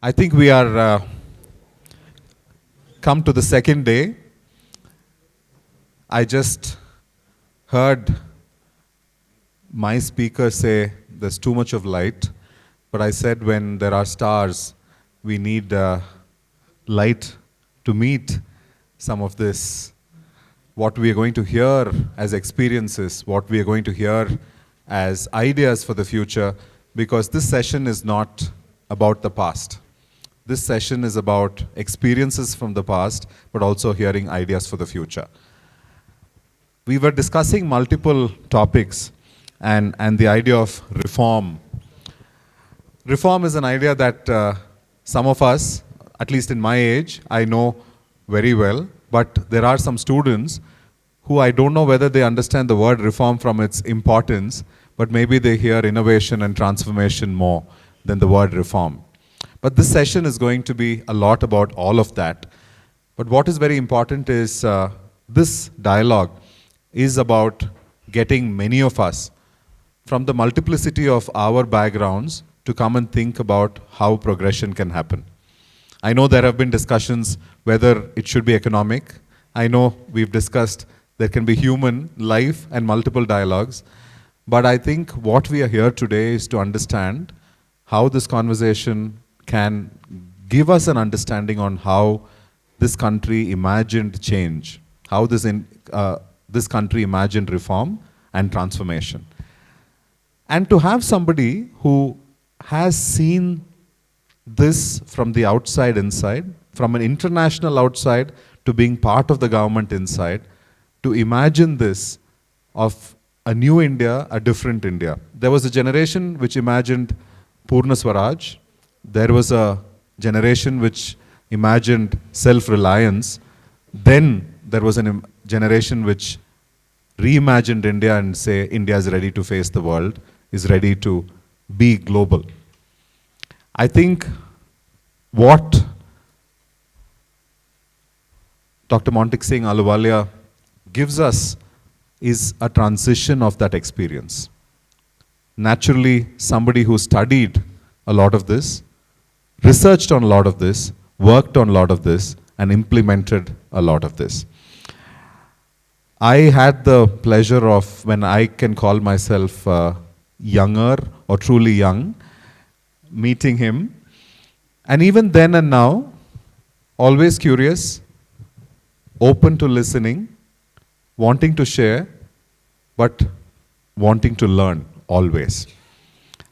I think we are come to the second day. I just heard my speaker say there's too much of light, but I said when there are stars, we need light to meet some of this. What we are going to hear as experiences, what we are going to hear as ideas for the future, because this session is not about the past. This session is about experiences from the past, but also hearing ideas for the future. We were discussing multiple topics and the idea of reform. Reform is an idea that some of us, at least in my age, I know very well, but there are some students who I don't know whether they understand the word reform from its importance, but maybe they hear innovation and transformation more than the word reform. But this session is going to be a lot about all of that. But what is very important is this dialogue is about getting many of us from the multiplicity of our backgrounds to come and think about how progression can happen. I know there have been discussions whether it should be economic. I know we've discussed there can be human life and multiple dialogues. But I think what we are here today is to understand how this conversation can give us an understanding on how this country imagined change, how this country imagined reform and transformation. And to have somebody who has seen this from the outside inside, from an international outside to being part of the government inside, to imagine this of a new India, a different India. There was a generation which imagined Purna Swaraj. There was a generation which imagined self-reliance. Then there was a generation which reimagined India and say India is ready to face the world, is ready to be global. I think what Dr. Montek Singh Ahluwalia gives us is a transition of that experience. Naturally, somebody who studied a lot of this, researched on a lot of this, worked on a lot of this, and implemented a lot of this. I had the pleasure of, when I can call myself younger or truly young, meeting him. And even then and now, always curious, open to listening, wanting to share, but wanting to learn always.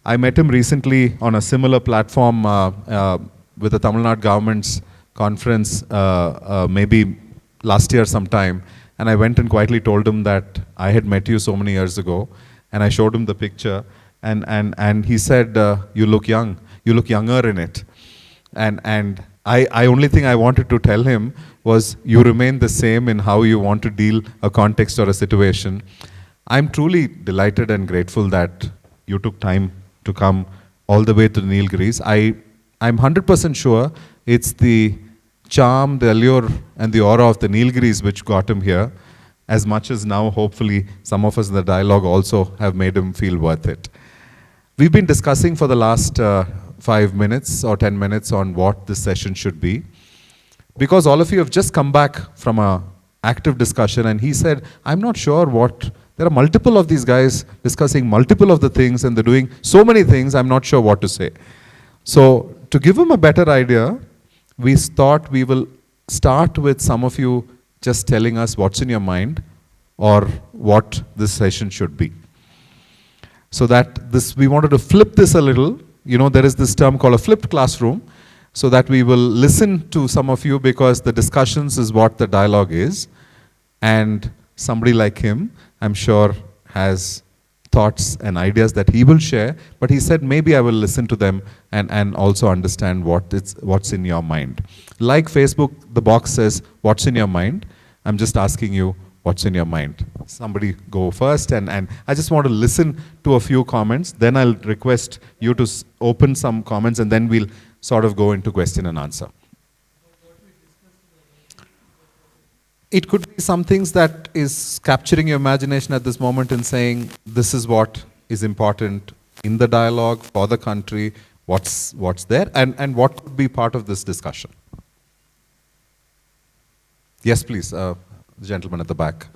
I met him recently on a similar platform with the Tamil Nadu government's conference, maybe last year sometime, and I went and quietly told him that I had met you so many years ago, and I showed him the picture, and he said, you look young, you look younger in it. And I only thing I wanted to tell him was, you remain the same in how you want to deal a context or a situation. I'm truly delighted and grateful that you took time to come all the way to Nilgiris. I'm 100% sure it's the charm, the allure, and the aura of the Nilgiris which got him here, as much as now, hopefully, some of us in the dialogue also have made him feel worth it. We've been discussing for the last 5 minutes or 10 minutes on what this session should be, because all of you have just come back from an active discussion, and he said, I'm not sure what, there are multiple of these guys discussing multiple of the things, and they're doing so many things, I'm not sure what to say. So to give him a better idea, we thought we will start with some of you just telling us what's in your mind or what this session should be. So that this, we wanted to flip this a little. You know, there is this term called a flipped classroom, so that we will listen to some of you, because the discussions is what the dialogue is. And somebody like him, I'm sure, has thoughts and ideas that he will share, but he said maybe I will listen to them and also understand what's in your mind. Like Facebook, the box says, what's in your mind? I'm just asking you, what's in your mind? Somebody go first, and I just want to listen to a few comments, then I'll request you to open some comments, and then we'll sort of go into question and answer. It could be some things that is capturing your imagination at this moment and saying, this is what is important in the dialogue for the country, what's there, and what could be part of this discussion. Yes, please, the gentleman at the back.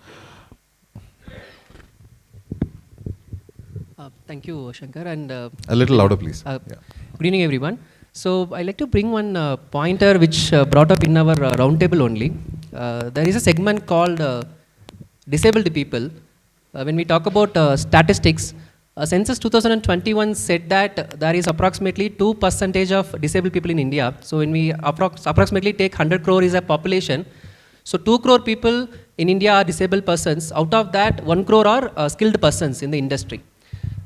Thank you, Shankar. And a little louder, please. Yeah. Good evening, everyone. So I'd like to bring one pointer which brought up in our roundtable only. There is a segment called disabled people. When we talk about statistics, Census 2021 said that there is approximately 2% of disabled people in India. So when we approximately take 100 crore is a population, so 2 crore people in India are disabled persons. Out of that, 1 crore are skilled persons in the industry.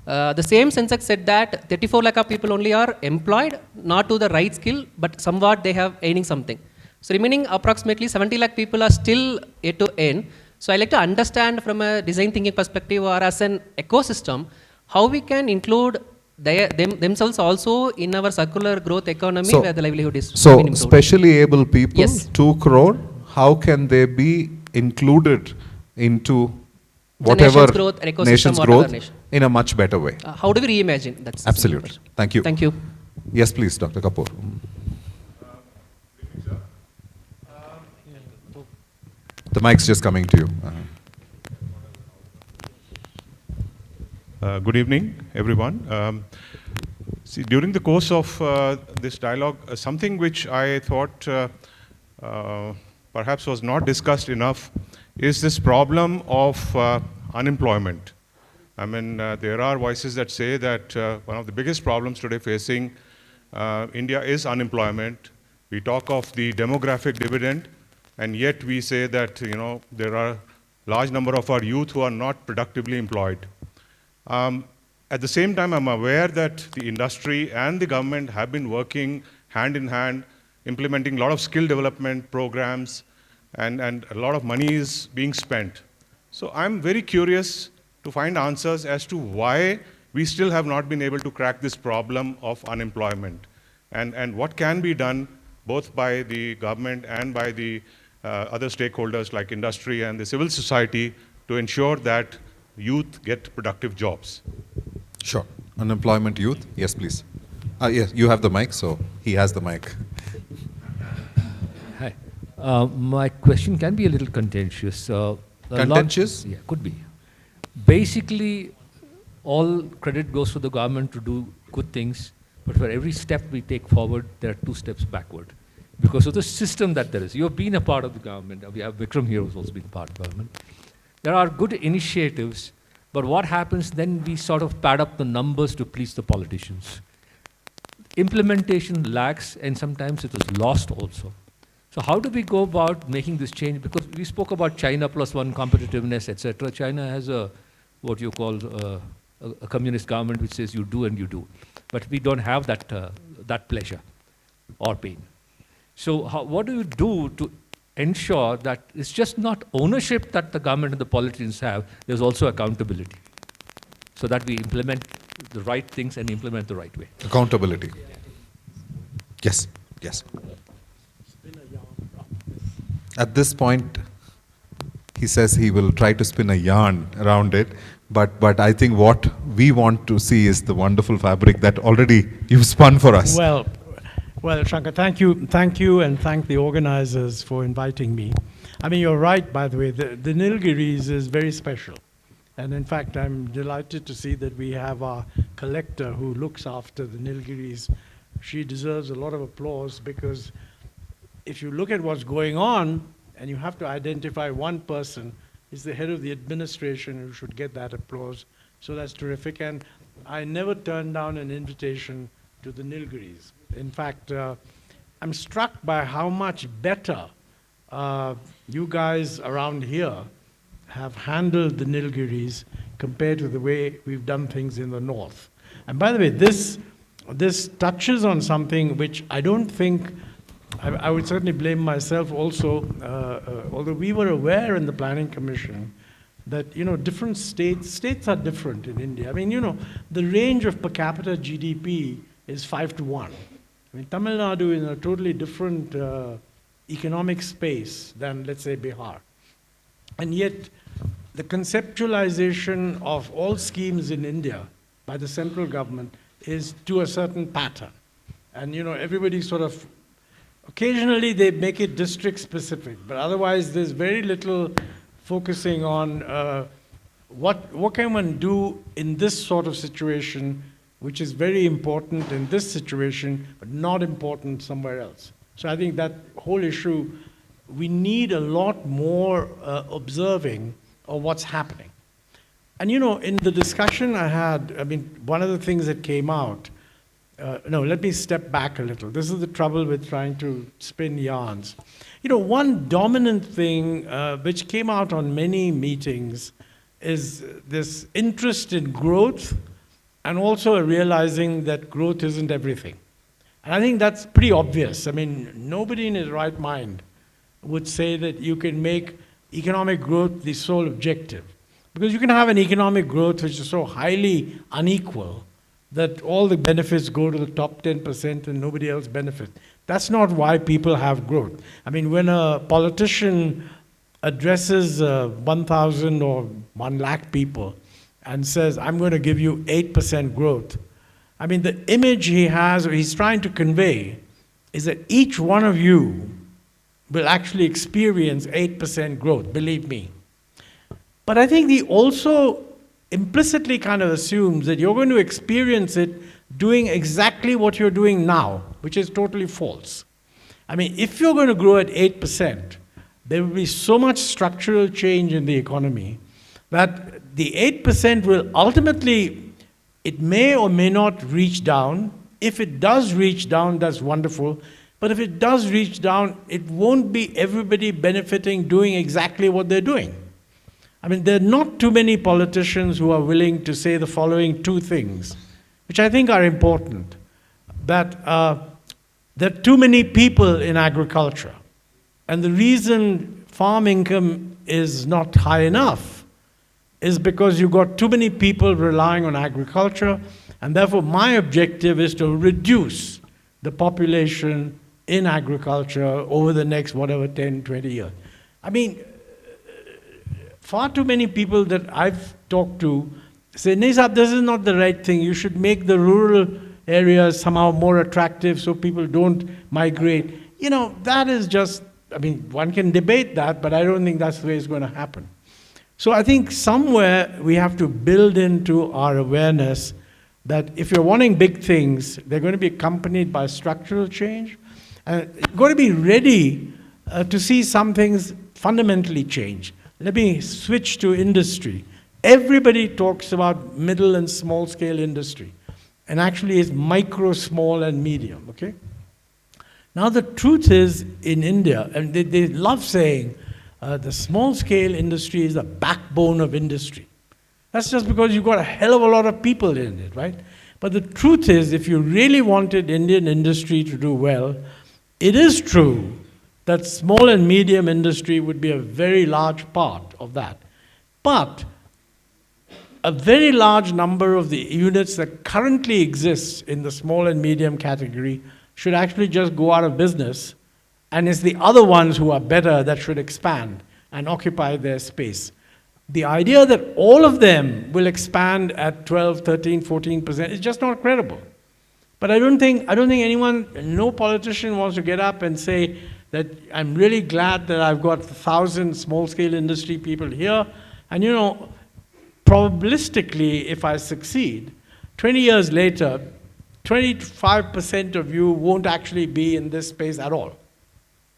The same census said that 34 lakh of people only are employed, not to the right skill, but somewhat they have earning something. So remaining approximately 70 lakh people are still yet to earn. So I like to understand from a design thinking perspective or as an ecosystem, how we can include themselves also in our circular growth economy where the livelihood is so specially able people, yes. 2 crore, how can they be included into whatever nation's growth in a much better way? How do we reimagine? That's absolutely. Thank you. Thank you. Yes, please, Dr. Kapoor. The mic's just coming to you. Good evening, everyone. See, during the course of this dialogue, something which I thought perhaps was not discussed enough is this problem of unemployment. I mean, there are voices that say that one of the biggest problems today facing India is unemployment. We talk of the demographic dividend, and yet we say that, you know, there are large number of our youth who are not productively employed. At the same time, I'm aware that the industry and the government have been working hand in hand, implementing a lot of skill development programs, and a lot of money is being spent. So I'm very curious to find answers as to why we still have not been able to crack this problem of unemployment, and what can be done both by the government and by the other stakeholders like industry and the civil society to ensure that youth get productive jobs. Sure. Unemployment youth. Yes, please. Yes, you have the mic, so he has the mic. Hi. My question can be a little contentious. Contentious? Yeah, could be. Basically, all credit goes to the government to do good things, but for every step we take forward, there are 2 steps backward. Because of the system that there is. You have been a part of the government. We have Vikram here who's also been part of the government. There are good initiatives, but what happens then, we sort of pad up the numbers to please the politicians. Implementation lacks, and sometimes it is lost also. So how do we go about making this change? Because we spoke about China +1 competitiveness, etc. China has a, what you call a communist government which says you do and you do. But we don't have that, that pleasure or pain. So what do you do to ensure that it's just not ownership that the government and the politicians have, there's also accountability, so that we implement the right things and implement the right way? Accountability. Yes, yes. At this point, he says he will try to spin a yarn around it, but I think what we want to see is the wonderful fabric that already you've spun for us. Well, Shankar, thank you, and thank the organizers for inviting me. I mean, you're right, by the way, the Nilgiris is very special. And in fact, I'm delighted to see that we have our collector who looks after the Nilgiris. She deserves a lot of applause, because if you look at what's going on, and you have to identify one person, is the head of the administration who should get that applause. So that's terrific. And I never turned down an invitation to the Nilgiris. In fact, I'm struck by how much better you guys around here have handled the Nilgiris compared to the way we've done things in the north. And by the way, this touches on something which I don't think, I would certainly blame myself also, although we were aware in the Planning Commission that, you know, different states are different in India. I mean, you know, the range of per capita GDP is 5 to 1. I mean, Tamil Nadu is in a totally different economic space than, let's say, Bihar. And yet, the conceptualization of all schemes in India by the central government is to a certain pattern. And everybody sort of, occasionally they make it district specific, but otherwise there's very little focusing on what can one do in this sort of situation, which is very important in this situation, but not important somewhere else. So I think that whole issue, we need a lot more observing of what's happening. And in the discussion I had, one of the things that came out, no, let me step back a little. This is the trouble with trying to spin yarns. One dominant thing which came out on many meetings is this interest in growth, and also a realizing that growth isn't everything. And I think that's pretty obvious. Nobody in his right mind would say that you can make economic growth the sole objective. Because you can have an economic growth which is so highly unequal that all the benefits go to the top 10% and nobody else benefits. That's not why people have growth. When a politician addresses 1,000 or 1 lakh people and says, I'm going to give you 8% growth, the image he has, or he's trying to convey, is that each one of you will actually experience 8% growth, believe me. But I think he also implicitly kind of assumes that you're going to experience it doing exactly what you're doing now, which is totally false. If you're going to grow at 8%, there will be so much structural change in the economy that the 8% will ultimately, it may or may not reach down. If it does reach down, that's wonderful. But if it does reach down, it won't be everybody benefiting doing exactly what they're doing. There are not too many politicians who are willing to say the following 2 things, which I think are important. That there are too many people in agriculture. And the reason farm income is not high enough is because you've got too many people relying on agriculture, and therefore my objective is to reduce the population in agriculture over the next, 10, 20 years. Far too many people that I've talked to say, Nisab, this is not the right thing. You should make the rural areas somehow more attractive so people don't migrate. That is just, one can debate that, but I don't think that's the way it's going to happen. So I think somewhere we have to build into our awareness that if you're wanting big things, they're going to be accompanied by structural change. And you're going to be ready to see some things fundamentally change. Let me switch to industry. Everybody talks about middle and small scale industry. And actually it's micro, small, and medium, okay? Now the truth is, in India, and they love saying, the small scale industry is the backbone of industry. That's just because you've got a hell of a lot of people in it, right? But the truth is, if you really wanted Indian industry to do well, it is true that small and medium industry would be a very large part of that. But a very large number of the units that currently exist in the small and medium category should actually just go out of business, and it's the other ones who are better that should expand and occupy their space. The idea that all of them will expand at 12, 13, 14% is just not credible. But I don't think anyone, no politician wants to get up and say that I'm really glad that I've got 1,000 small-scale industry people here, and probabilistically, if I succeed, 20 years later, 25% of you won't actually be in this space at all.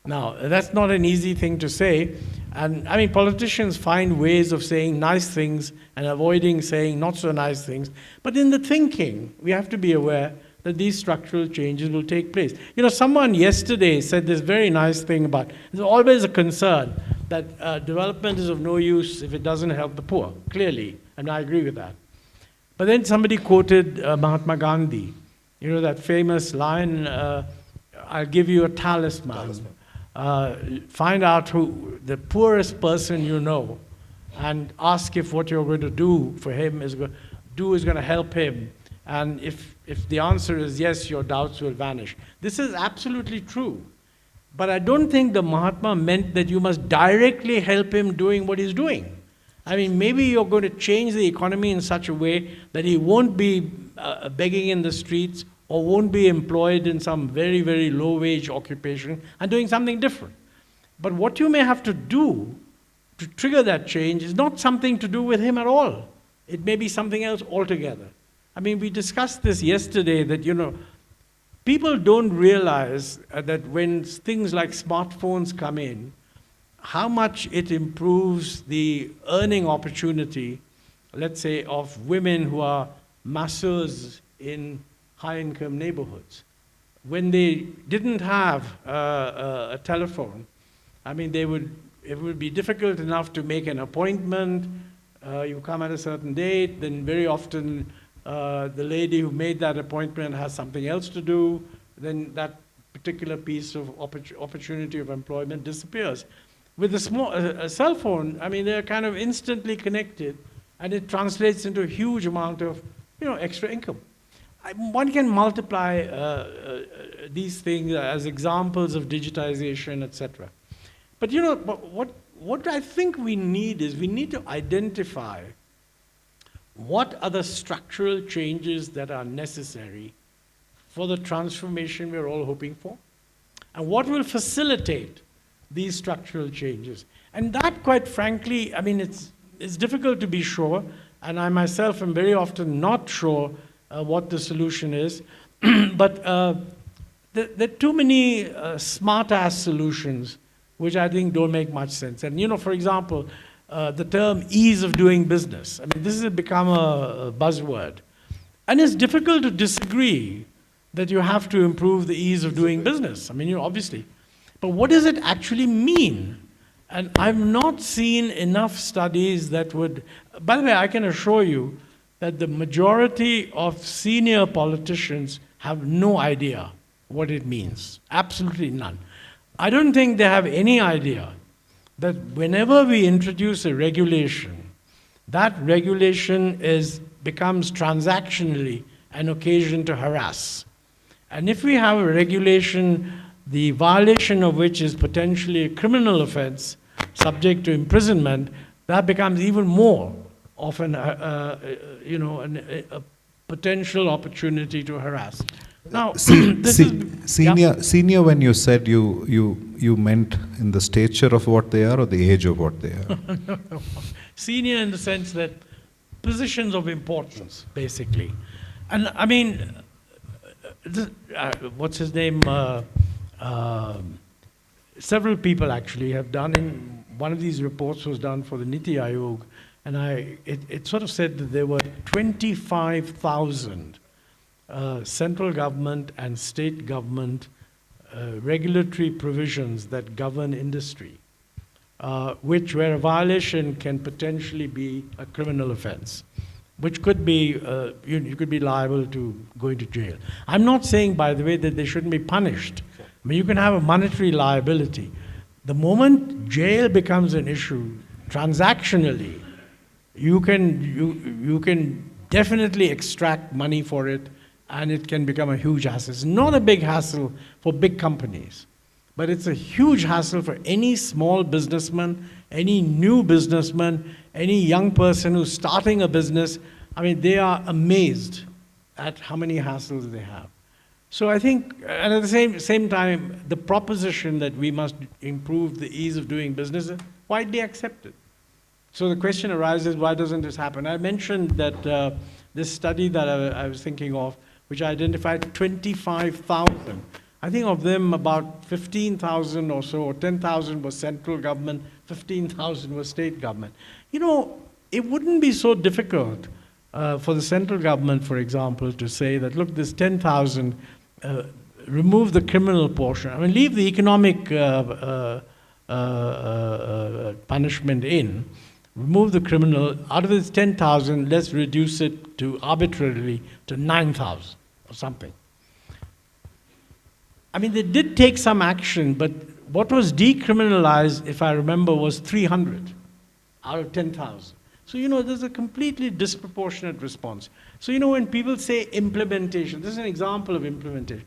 Now, that's not an easy thing to say, and politicians find ways of saying nice things and avoiding saying not so nice things, but in the thinking, we have to be aware that these structural changes will take place. Someone yesterday said this very nice thing about, there's always a concern that development is of no use if it doesn't help the poor, clearly, and I agree with that. But then somebody quoted Mahatma Gandhi, that famous line, I'll give you a talisman. Find out who the poorest person you know and ask if what you're going to do for him is going to help him. And if the answer is yes, your doubts will vanish. This is absolutely true. But I don't think the Mahatma meant that you must directly help him doing what he's doing. Maybe you're going to change the economy in such a way that he won't be begging in the streets or won't be employed in some very, very low-wage occupation and doing something different. But what you may have to do to trigger that change is not something to do with him at all. It may be something else altogether. I mean, we discussed this yesterday that, people don't realize that when things like smartphones come in, how much it improves the earning opportunity, let's say, of women who are masseurs in high-income neighborhoods. When they didn't have a telephone, I mean, it would be difficult enough to make an appointment. You come at a certain date, then very often the lady who made that appointment has something else to do, then that particular piece of opportunity of employment disappears. With a cell phone, I mean, they're kind of instantly connected, and it translates into a huge amount of, extra income. One can multiply these things as examples of digitization, etc. But what I think we need is we need to identify what are the structural changes that are necessary for the transformation we're all hoping for, and what will facilitate these structural changes. And that, quite frankly, I mean, it's difficult to be sure, and I myself am very often not sure what the solution is, but there are too many smart-ass solutions which I think don't make much sense. And, for example, the term ease of doing business. I mean, this has become a buzzword. And it's difficult to disagree that you have to improve the ease of doing business. I mean, obviously. But what does it actually mean? And I've not seen enough studies that would... By the way, I can assure you that the majority of senior politicians have no idea what it means. Absolutely none. I don't think they have any idea that whenever we introduce a regulation, that regulation becomes transactionally an occasion to harass. And if we have a regulation, the violation of which is potentially a criminal offense, subject to imprisonment, that becomes even more of a potential opportunity to harass. Now, senior, when you said you meant in the stature of what they are or the age of what they are? No. Senior in the sense that positions of importance, basically. And I mean, what's his name? Several people actually have done, in one of these reports was done for the Niti Aayog, and it sort of said that there were 25,000 central government and state government regulatory provisions that govern industry, where a violation can potentially be a criminal offense, which could be, you could be liable to going to jail. I'm not saying, by the way, that they shouldn't be punished. I mean, you can have a monetary liability. The moment jail becomes an issue, transactionally, you can definitely extract money for it, and it can become a huge hassle. It's not a big hassle for big companies, but it's a huge hassle for any small businessman, any new businessman, any young person who's starting a business. I mean, they are amazed at how many hassles they have. So I think, and at the same time, the proposition that we must improve the ease of doing business is widely accepted. So the question arises, why doesn't this happen? I mentioned that this study that I was thinking of, which identified 25,000. I think of them about 15,000 or so, or 10,000 was central government, 15,000 was state government. It wouldn't be so difficult for the central government, for example, to say that, look, this 10,000, remove the criminal portion. I mean, leave the economic punishment in, remove the criminal. Out of this 10,000, let's reduce it to arbitrarily to 9,000 or something. I mean, they did take some action, but what was decriminalized, if I remember, was 300 out of 10,000. So, there's a completely disproportionate response. So, when people say implementation, this is an example of implementation.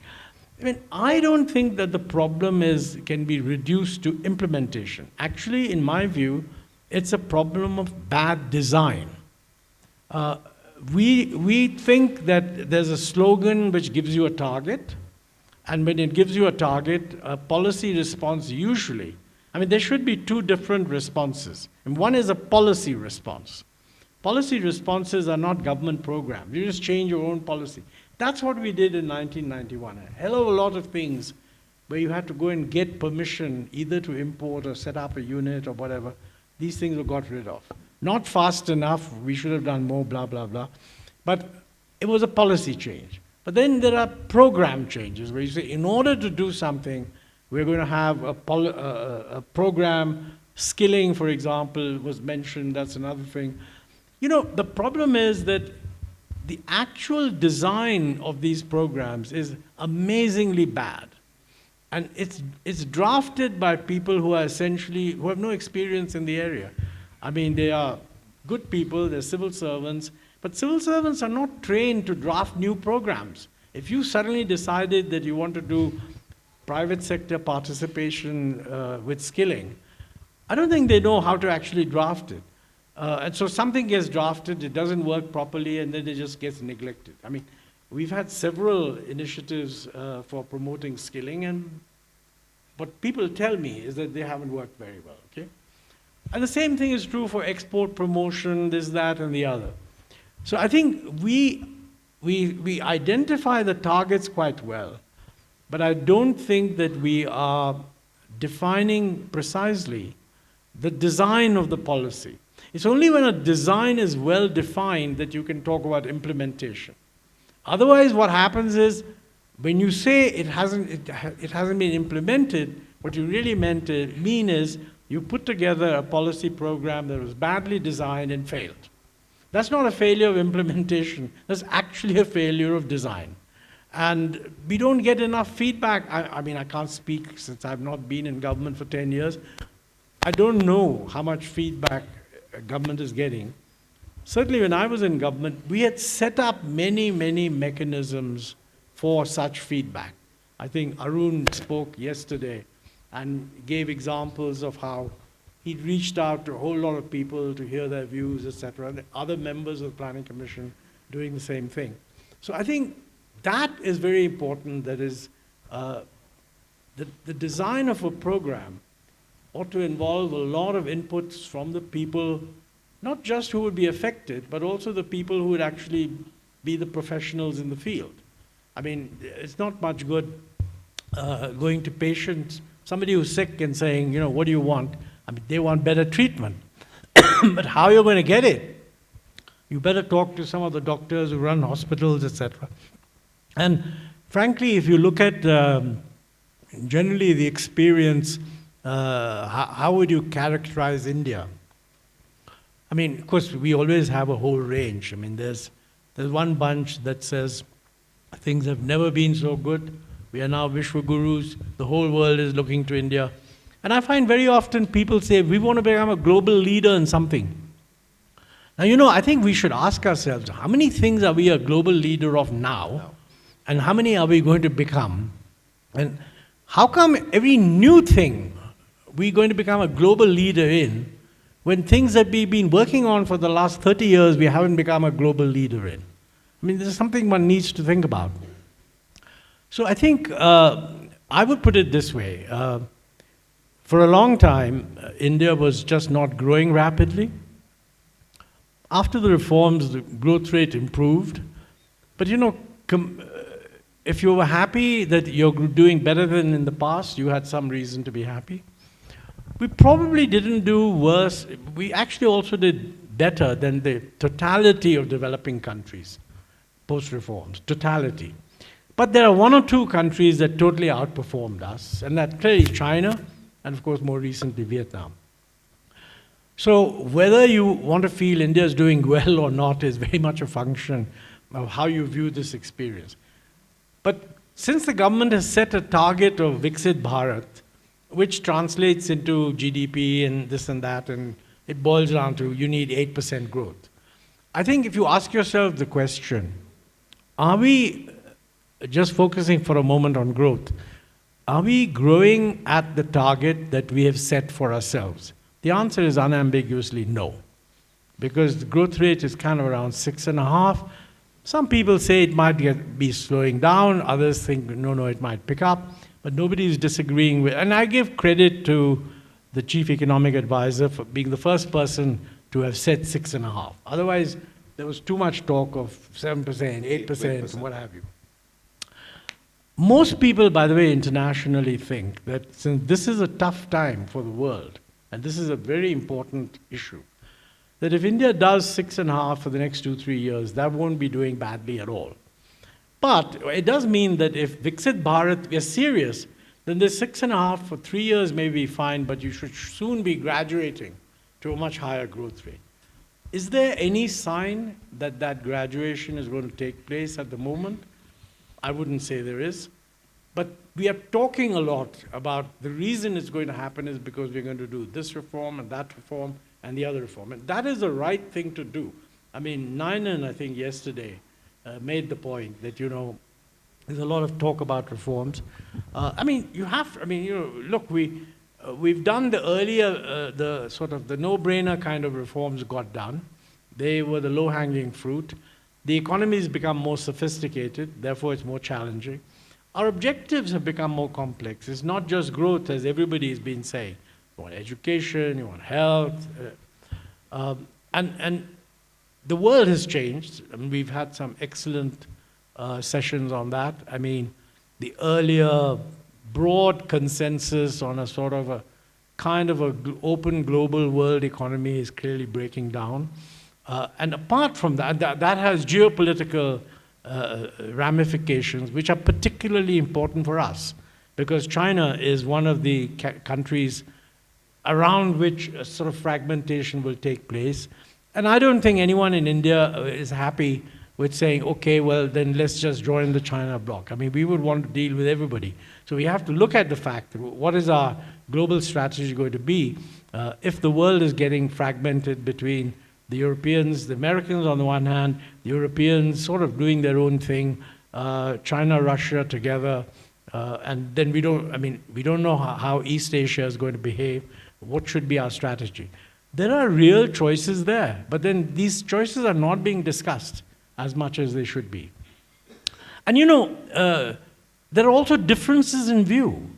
I mean, I don't think that the problem can be reduced to implementation. Actually, in my view, it's a problem of bad design. we think that there's a slogan which gives you a target, and when it gives you a target, a policy response usually, I mean, there should be two different responses. And one is a policy response. Policy responses are not government programs. You just change your own policy. That's what we did in 1991. A hell of a lot of things where you had to go and get permission either to import or set up a unit or whatever. These things were got rid of. Not fast enough, we should have done more, blah, blah, blah. But it was a policy change. But then there are program changes where you say, in order to do something, we're going to have a program. Skilling, for example, was mentioned. That's another thing. You know, the problem is that the actual design of these programs is amazingly bad. And it's drafted by people who are essentially, who have no experience in the area. I mean, they are good people, they're civil servants, but civil servants are not trained to draft new programs. If you suddenly decided that you want to do private sector participation with skilling, I don't think they know how to actually draft it. And so something gets drafted, it doesn't work properly, and then it just gets neglected. I mean, we've had several initiatives for promoting skilling, and what people tell me is that they haven't worked very well, okay? And the same thing is true for export promotion, this, that, and the other. So I think we identify the targets quite well, but I don't think that we are defining precisely the design of the policy. It's only when a design is well defined that you can talk about implementation. Otherwise, what happens is, when you say it hasn't been implemented, what you really mean is you put together a policy program that was badly designed and failed. That's not a failure of implementation. That's actually a failure of design. And we don't get enough feedback. I mean, I can't speak since I've not been in government for 10 years. I don't know how much feedback government is getting. Certainly when I was in government, we had set up many, many mechanisms for such feedback. I think Arun spoke yesterday and gave examples of how he'd reached out to a whole lot of people to hear their views, etc. And other members of the Planning Commission doing the same thing. So I think that is very important. That is, the design of a program ought to involve a lot of inputs from the people, not just who would be affected, but also the people who would actually be the professionals in the field. I mean, it's not much good going to patients, somebody who's sick and saying, you know, what do you want? I mean, they want better treatment. But how you're going to get it? You better talk to some of the doctors who run hospitals, etc. And frankly, if you look at generally the experience, how would you characterize India? I mean, of course, we always have a whole range. I mean, there's one bunch that says things have never been so good. We are now Vishwa Gurus. The whole world is looking to India. And I find very often people say, we want to become a global leader in something. Now, you know, I think we should ask ourselves, how many things are we a global leader of now? And how many are we going to become? And how come every new thing we're going to become a global leader in, when things that we've been working on for the last 30 years, we haven't become a global leader in? I mean, this is something one needs to think about. So I think I would put it this way. For a long time, India was just not growing rapidly. After the reforms, the growth rate improved. But you know, if you were happy that you're doing better than in the past, you had some reason to be happy. We probably didn't do worse. We actually also did better than the totality of developing countries, post-reforms, totality. But there are one or two countries that totally outperformed us, and that's clearly China, and of course more recently Vietnam. So whether you want to feel India is doing well or not is very much a function of how you view this experience. But since the government has set a target of Viksit Bharat, which translates into GDP and this and that, and it boils down to you need 8% growth. I think if you ask yourself the question, are we, just focusing for a moment on growth, are we growing at the target that we have set for ourselves? The answer is unambiguously no. because the growth rate is kind of around 6.5. Some people say it might be slowing down. Others think, no, it might pick up. But nobody is disagreeing with. And I give credit to the chief economic advisor for being the first person to have said 6.5. Otherwise, there was too much talk of 7%, 8%, and what have you. Most people, by the way, internationally think that since this is a tough time for the world, and this is a very important issue, that if India does 6.5 for the next 2-3 years, that won't be doing badly at all. But it does mean that if Viksit Bharat is serious, then this 6.5 for 3 years may be fine, but you should soon be graduating to a much higher growth rate. Is there any sign that that graduation is going to take place at the moment? I wouldn't say there is. But we are talking a lot about the reason it's going to happen is because we're going to do this reform and that reform and the other reform. And that is the right thing to do. I mean, Nainan, I think yesterday, made the point that, there's a lot of talk about reforms. Look, we've done the earlier, the sort of the no-brainer kind of reforms got done. They were the low-hanging fruit. The economy has become more sophisticated, therefore it's more challenging. Our objectives have become more complex. It's not just growth, as everybody has been saying. You want education, you want health. And the world has changed. I mean, we've had some excellent sessions on that. I mean, the earlier broad consensus on a sort of a kind of an open global world economy is clearly breaking down. And apart from that, that has geopolitical ramifications, which are particularly important for us, because China is one of the countries around which a sort of fragmentation will take place. And I don't think anyone in India is happy with saying, okay, well, then let's just join the China bloc. I mean, we would want to deal with everybody. So we have to look at the fact that what is our global strategy going to be if the world is getting fragmented between the Europeans, the Americans on the one hand, the Europeans sort of doing their own thing, China, Russia together, and then we don't know how East Asia is going to behave. What should be our strategy? There are real choices there, but then these choices are not being discussed as much as they should be. And there are also differences in view,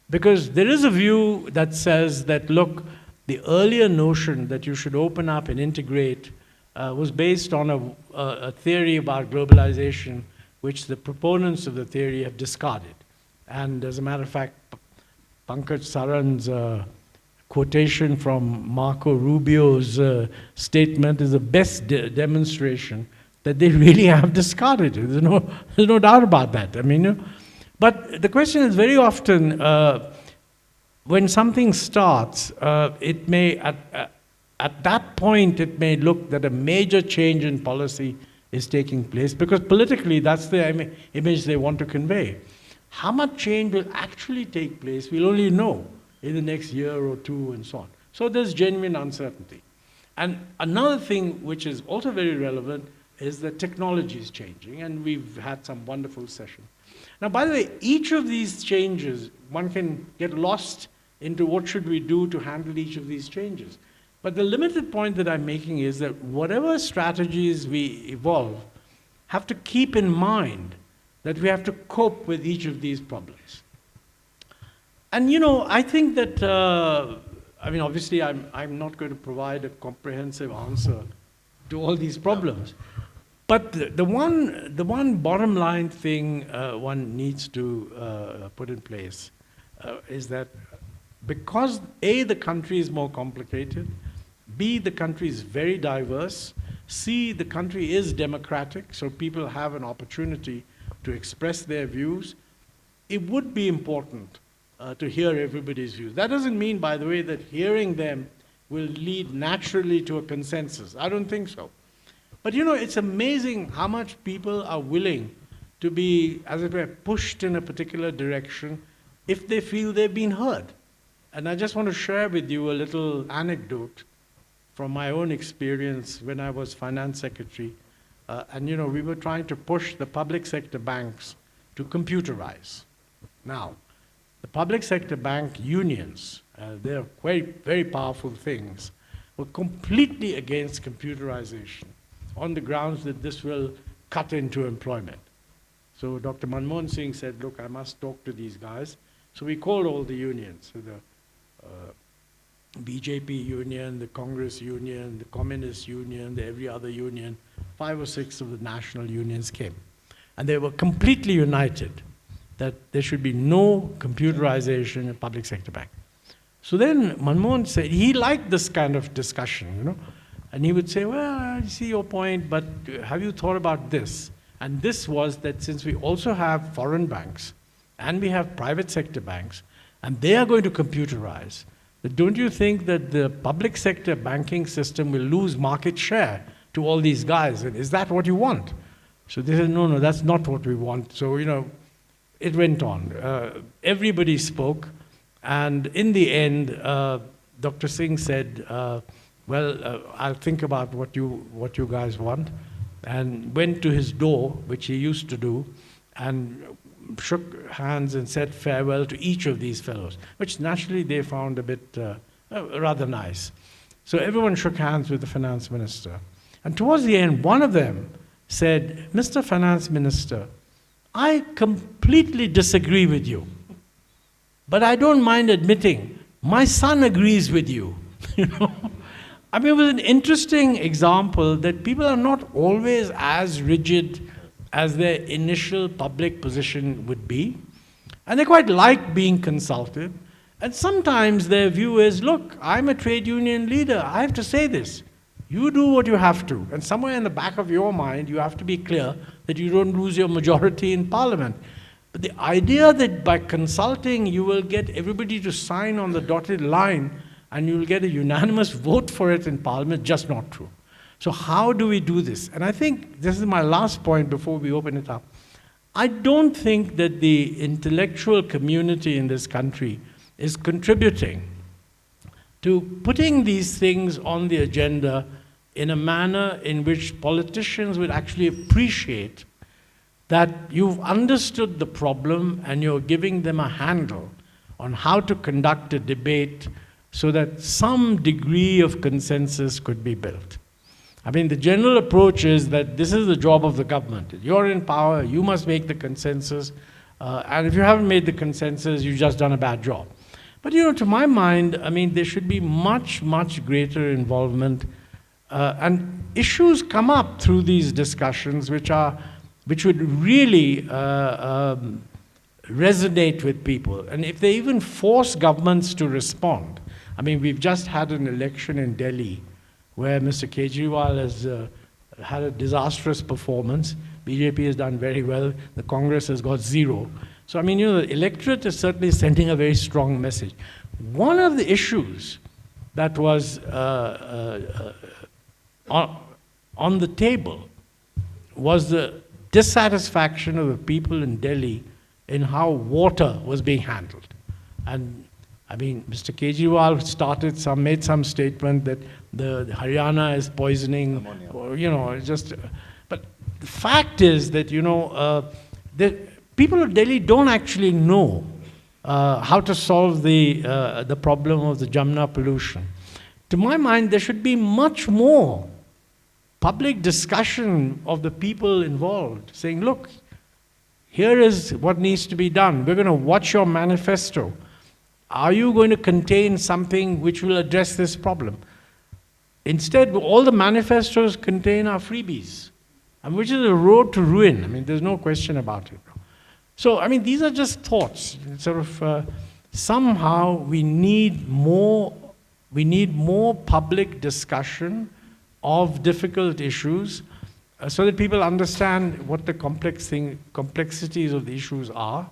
because there is a view that says that, look, the earlier notion that you should open up and integrate was based on a theory about globalization, which the proponents of the theory have discarded. And as a matter of fact, Pankaj Saran's quotation from Marco Rubio's statement is the best demonstration that they really have discarded it. There's no doubt about that. I mean, but the question is very often, when something starts, it may, at that point, it may look that a major change in policy is taking place, because politically, that's the image they want to convey. How much change will actually take place, we'll only know in the next year or two and so on. So there's genuine uncertainty. And another thing which is also very relevant is that technology is changing, and we've had some wonderful sessions. Now, by the way, each of these changes, one can get lost into what should we do to handle each of these changes. But the limited point that I'm making is that whatever strategies we evolve have to keep in mind that we have to cope with each of these problems. And I think that, obviously I'm not going to provide a comprehensive answer to all these problems. But the one bottom line thing one needs to put in place is that because A, the country is more complicated, B, the country is very diverse, C, the country is democratic, so people have an opportunity to express their views, it would be important to hear everybody's views. That doesn't mean, by the way, that hearing them will lead naturally to a consensus. I don't think so. But it's amazing how much people are willing to be, as it were, pushed in a particular direction if they feel they've been heard. And I just want to share with you a little anecdote from my own experience when I was finance secretary. We were trying to push the public sector banks to computerize. Now, the public sector bank unions, they're very, very powerful things. were completely against computerization on the grounds that this will cut into employment. So Dr. Manmohan Singh said, look, I must talk to these guys. So we called all the unions, so the BJP union, the Congress union, the Communist union, the every other union, 5 or 6 of the national unions came. And they were completely united that there should be no computerization in public sector bank. So then Manmohan said, he liked this kind of discussion, you know, and he would say, well, I see your point, but have you thought about this? And this was that since we also have foreign banks and we have private sector banks, and they are going to computerize, don't you think that the public sector banking system will lose market share to all these guys? And is that what you want? So they said, no, that's not what we want. So, you know, it went on. Everybody spoke. And in the end, Dr. Singh said, I'll think about what you guys want. And went to his door, which he used to do, and shook hands and said farewell to each of these fellows, which naturally they found a bit rather nice. So everyone shook hands with the finance minister. And towards the end, one of them said, Mr. Finance Minister, I completely disagree with you, but I don't mind admitting my son agrees with you. You know, I mean, it was an interesting example that people are not always as rigid as their initial public position would be. And they quite like being consulted. And sometimes their view is, look, I'm a trade union leader. I have to say this. You do what you have to. And somewhere in the back of your mind, you have to be clear that you don't lose your majority in parliament. But the idea that by consulting, you will get everybody to sign on the dotted line and you'll get a unanimous vote for it in parliament, just not true. So how do we do this? And I think this is my last point before we open it up. I don't think that the intellectual community in this country is contributing to putting these things on the agenda in a manner in which politicians would actually appreciate that you've understood the problem and you're giving them a handle on how to conduct a debate so that some degree of consensus could be built. I mean, the general approach is that this is the job of the government. You're in power, you must make the consensus, and if you haven't made the consensus, you've just done a bad job. But you know, to my mind, I mean, there should be much, much greater involvement, and issues come up through these discussions which would really resonate with people. And if they even force governments to respond, I mean, we've just had an election in Delhi where Mr. Kejriwal has had a disastrous performance. BJP has done very well. The Congress has got 0. So, I mean, you know, the electorate is certainly sending a very strong message. One of the issues that was on the table was the dissatisfaction of the people in Delhi in how water was being handled. And I mean, Mr. Kejriwal made some statement that the Haryana is poisoning, or, you know, but the fact is that, you know, the people of Delhi don't actually know how to solve the problem of the Jamna pollution. To my mind, there should be much more public discussion of the people involved, saying, look, here is what needs to be done. We're going to watch your manifesto. Are you going to contain something which will address this problem? Instead, all the manifestos contain are freebies, and which is a road to ruin. I mean, there's no question about it. So, I mean, these are just thoughts. Sort of, somehow we need more public discussion of difficult issues so that people understand what the complexities of the issues are.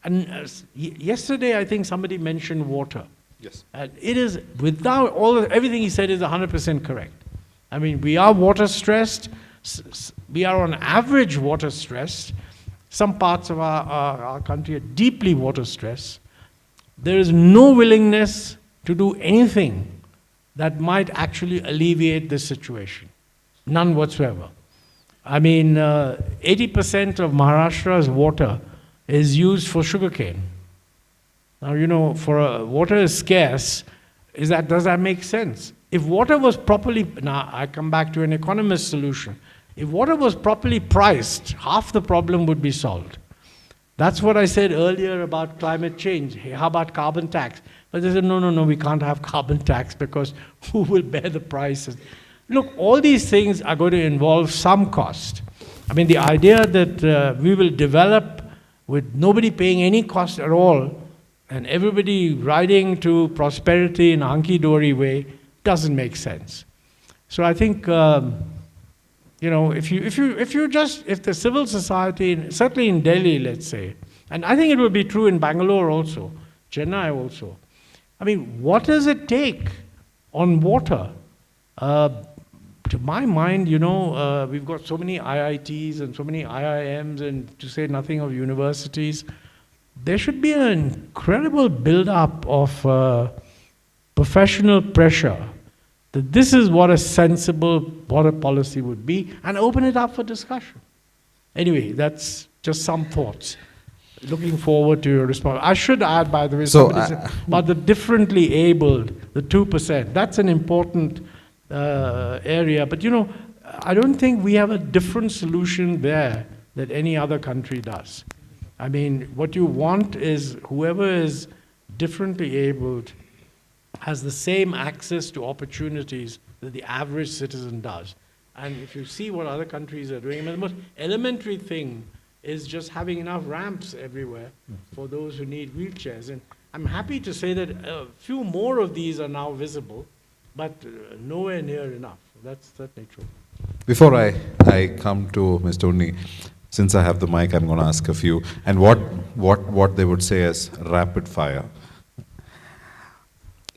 And yesterday, I think somebody mentioned water. Yes. And it is, without everything he said is 100% correct. I mean, we are water stressed. We are on average water stressed. Some parts of our country are deeply water stressed. There is no willingness to do anything that might actually alleviate this situation. None whatsoever. I mean, 80% of Maharashtra's water is used for sugarcane. Now, you know, water is scarce. Does that make sense? If water was properly, now I come back to an economist solution. If water was properly priced, half the problem would be solved. That's what I said earlier about climate change. Hey, how about carbon tax? But they said, no, we can't have carbon tax because who will bear the prices? Look, all these things are going to involve some cost. I mean, the idea that we will develop with nobody paying any cost at all and everybody riding to prosperity in a hunky-dory way doesn't make sense. So I think, if the civil society, certainly in Delhi, let's say, and I think it will be true in Bangalore also, Chennai also. I mean, what does it take on water? To my mind, we've got so many IITs and so many IIMs, and to say nothing of universities. There should be an incredible build-up of professional pressure that this is what a sensible water policy would be, and open it up for discussion. Anyway, that's just some thoughts. Looking forward to your response. I should add, by the way, about the differently abled, the 2%. That's an important area. But I don't think we have a different solution there that any other country does. I mean, what you want is whoever is differently abled has the same access to opportunities that the average citizen does. And if you see what other countries are doing, I mean, the most elementary thing is just having enough ramps everywhere for those who need wheelchairs. And I'm happy to say that a few more of these are now visible, but nowhere near enough. That's certainly true. Before I come to Mr. Unni, since I have the mic, I'm going to ask a few. And what they would say as rapid fire.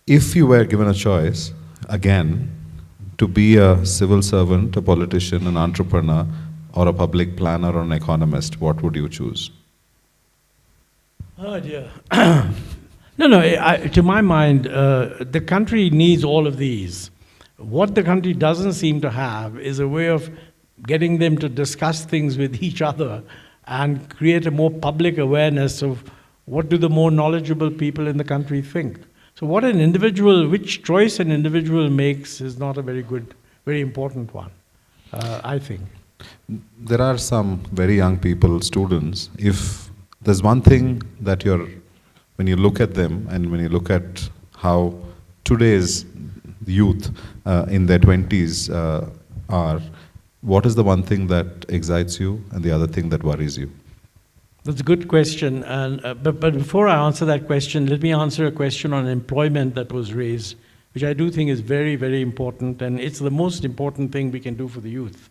If you were given a choice, again, to be a civil servant, a politician, an entrepreneur, or a public planner or an economist, what would you choose? Oh dear. To my mind, the country needs all of these. What the country doesn't seem to have is a way of getting them to discuss things with each other and create a more public awareness of what do the more knowledgeable people in the country think. So which choice an individual makes is not a very important one, I think. There are some very young people, students. If there's one thing that when you look at them and when you look at how today's youth in their 20s are, what is the one thing that excites you and the other thing that worries you? That's a good question. But before I answer that question, let me answer a question on employment that was raised, which I do think is very, very important, and it's the most important thing we can do for the youth.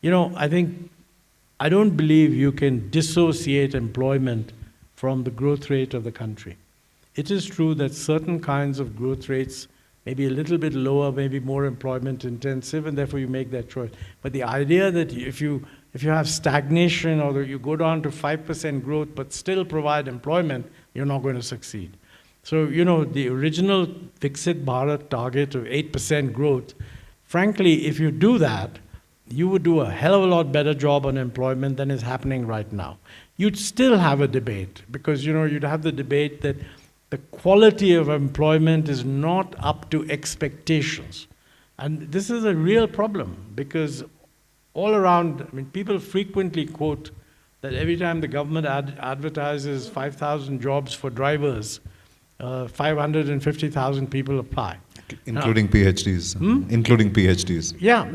I don't believe you can dissociate employment from the growth rate of the country. It is true that certain kinds of growth rates may be a little bit lower, maybe more employment intensive, and therefore you make that choice. But the idea that if you have stagnation or you go down to 5% growth but still provide employment, you're not going to succeed. So, the original Viksit Bharat target of 8% growth, frankly, if you do that, you would do a hell of a lot better job on employment than is happening right now. You'd still have a debate because, you'd have the debate that the quality of employment is not up to expectations. And this is a real problem because all around, people frequently quote that every time the government advertises 5,000 jobs for drivers, 550,000 people apply. Including PhDs. Including PhDs. Yeah,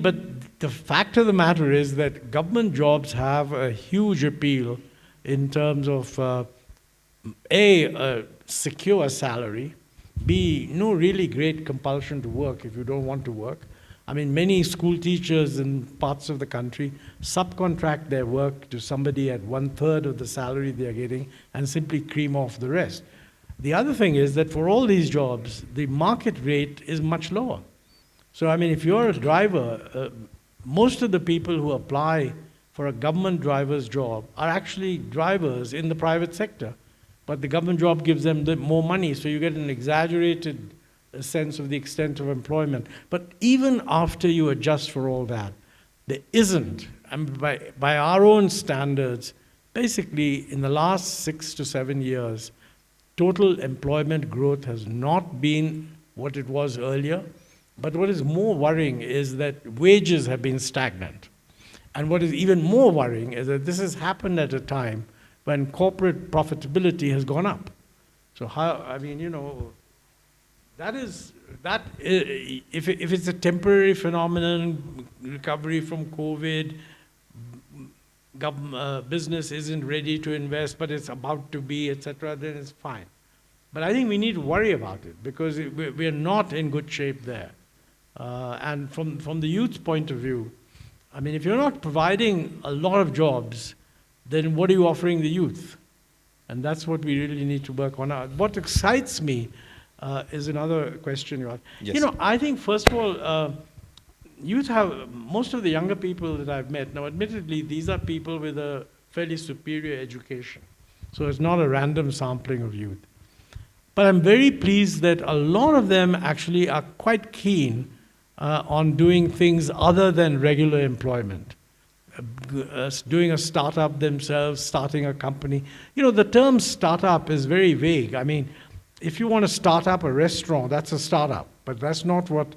but the fact of the matter is that government jobs have a huge appeal in terms of A, secure salary, B, no really great compulsion to work if you don't want to work. Many school teachers in parts of the country subcontract their work to somebody at 1/3 of the salary they're getting and simply cream off the rest. The other thing is that for all these jobs, the market rate is much lower. So, if you're a driver, most of the people who apply for a government driver's job are actually drivers in the private sector. But the government job gives them more money, so you get an exaggerated sense of the extent of employment. But even after you adjust for all that, there isn't, by our own standards, basically in the last 6 to 7 years, total employment growth has not been what it was earlier. But what is more worrying is that wages have been stagnant. And what is even more worrying is that this has happened at a time when corporate profitability has gone up. So how, I mean, you know, if it's a temporary phenomenon, recovery from COVID, business isn't ready to invest, but it's about to be, etc., then it's fine. But I think we need to worry about it because we're not in good shape there. And from the youth's point of view, I mean, if you're not providing a lot of jobs, then what are you offering the youth? And that's what we really need to work on. What excites me is another question you asked. Yes. You know, I think, first of all, youth have, most of the younger people that I've met, now admittedly, these are people with a fairly superior education. So it's not a random sampling of youth. But I'm very pleased that a lot of them actually are quite keen on doing things other than regular employment. Doing a startup themselves, starting a company. You know, the term startup is very vague. I mean, if you want to start up a restaurant, that's a startup. But that's not what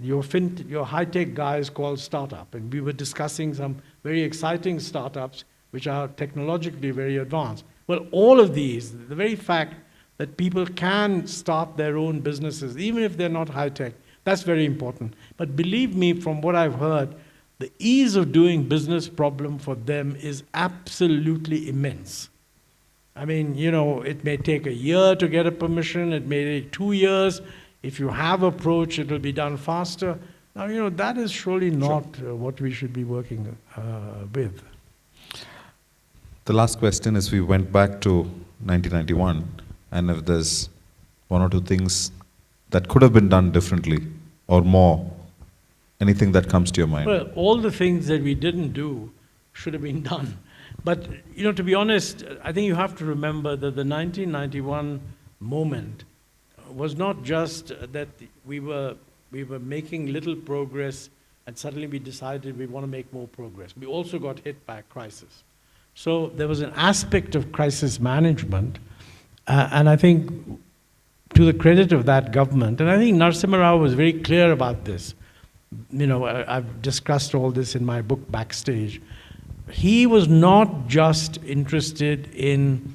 your high-tech guys call startup. And we were discussing some very exciting startups which are technologically very advanced. Well, all of these, the very fact that people can start their own businesses, even if they're not high-tech, that's very important. But believe me, from what I've heard, the ease of doing business problem for them is absolutely immense. I mean, you know, it may take a year to get a permission, it may take 2 years. If you have approach, it will be done faster. Now, you know, that is surely not what we should be working with. The last question is, we went back to 1991, and if there's one or two things that could have been done differently or more, anything that comes to your mind? Well, all the things that we didn't do should have been done. But, you know, to be honest, I think you have to remember that the 1991 moment was not just that we were making little progress and suddenly we decided we want to make more progress. We also got hit by a crisis. So there was an aspect of crisis management, and I think to the credit of that government, and I think Narasimha Rao was very clear about this. You know, I've discussed all this in my book, Backstage. He was not just interested in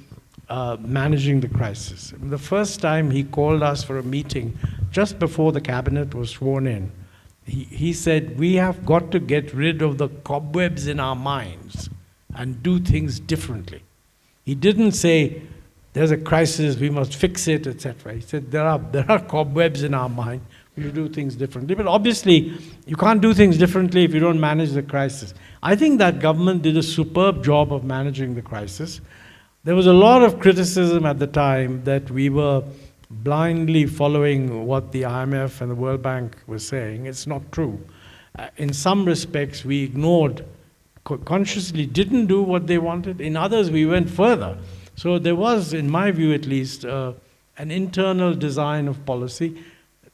managing the crisis. The first time he called us for a meeting, just before the cabinet was sworn in, he said, we have got to get rid of the cobwebs in our minds and do things differently. He didn't say, there's a crisis, we must fix it, etc. He said, there are cobwebs in our mind, we should do things differently. But obviously, you can't do things differently if you don't manage the crisis. I think that government did a superb job of managing the crisis. There was a lot of criticism at the time that we were blindly following what the IMF and the World Bank were saying. It's not true. In some respects, we ignored, consciously didn't do what they wanted. In others, we went further. So there was, in my view at least, an internal design of policy.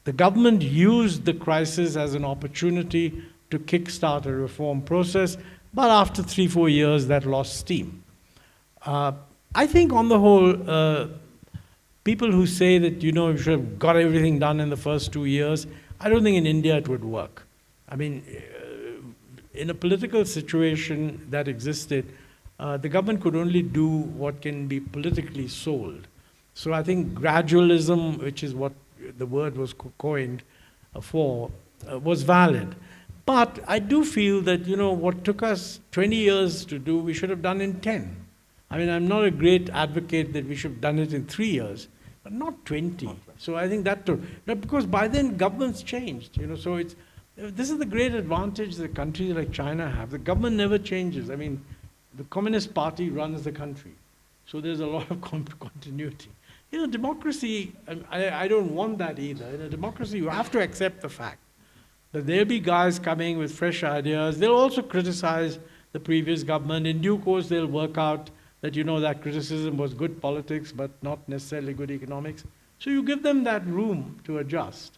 The government used the crisis as an opportunity to kickstart a reform process, but after 3-4 years, that lost steam. I think on the whole, people who say that, you know, you should have got everything done in the first 2 years, I don't think in India it would work. I mean, in a political situation that existed, the government could only do what can be politically sold. So I think gradualism, which is what the word was coined for, was valid. But I do feel that, you know, what took us 20 years to do, we should have done in 10. I mean, I'm not a great advocate that we should have done it in 3 years, but not 20. So I think that too. Because by then governments changed, you know, so this is the great advantage that countries like China have. The government never changes. I mean, the Communist Party runs the country. So there's a lot of continuity. You know, democracy, I don't want that either. In a democracy, you have to accept the fact that there'll be guys coming with fresh ideas. They'll also criticize the previous government. In due course, they'll work out that, you know, that criticism was good politics, but not necessarily good economics. So you give them that room to adjust.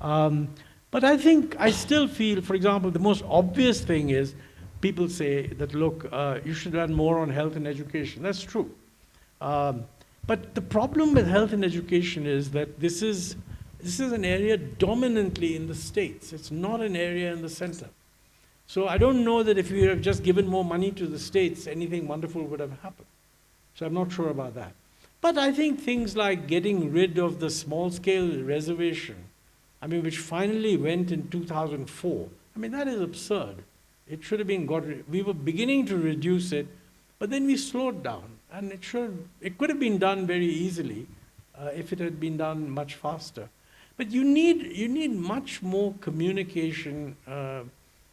But I still feel, for example, the most obvious thing is people say that, look, you should run more on health and education. That's true. But the problem with health and education is that this is This is an area dominantly in the states. It's not an area in the center. So I don't know that if we have just given more money to the states, anything wonderful would have happened. So I'm not sure about that. But I think things like getting rid of the small-scale reservation, I mean, which finally went in 2004, I mean, that is absurd. It should have been got rid. We were beginning to reduce it, but then we slowed down. And it could have been done very easily if it had been done much faster. But you need much more communication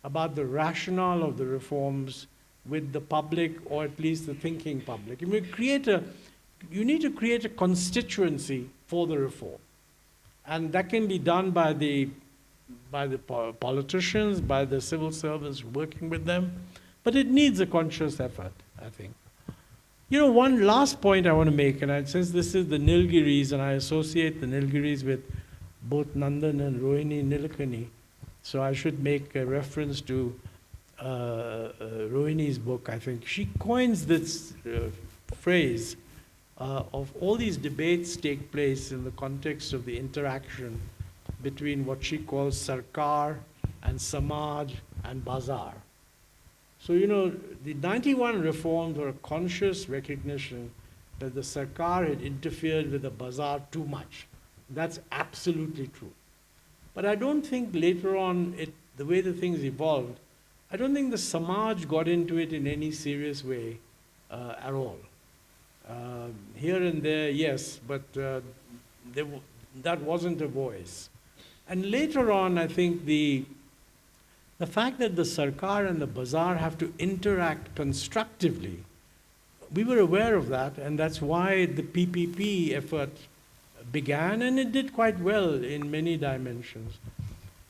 about the rationale of the reforms with the public, or at least the thinking public. You need to create a constituency for the reform. And that can be done by the politicians, by the civil servants working with them. But it needs a conscious effort, I think. You know, one last point I want to make, and since this is the Nilgiris, and I associate the Nilgiris with both Nandan and Rohini Nilekani, so I should make a reference to Rohini's book, I think. She coins this phrase of all these debates take place in the context of the interaction between what she calls Sarkar and Samaj and Bazaar. So, you know, the 91 reforms were a conscious recognition that the Sarkar had interfered with the Bazaar too much. That's absolutely true. But I don't think later on, the way the things evolved, I don't think the Samaj got into it in any serious way at all. Here and there, yes, but that wasn't a voice. And later on, I think the fact that the Sarkar and the Bazaar have to interact constructively, we were aware of that, and that's why the PPP effort began, and it did quite well in many dimensions.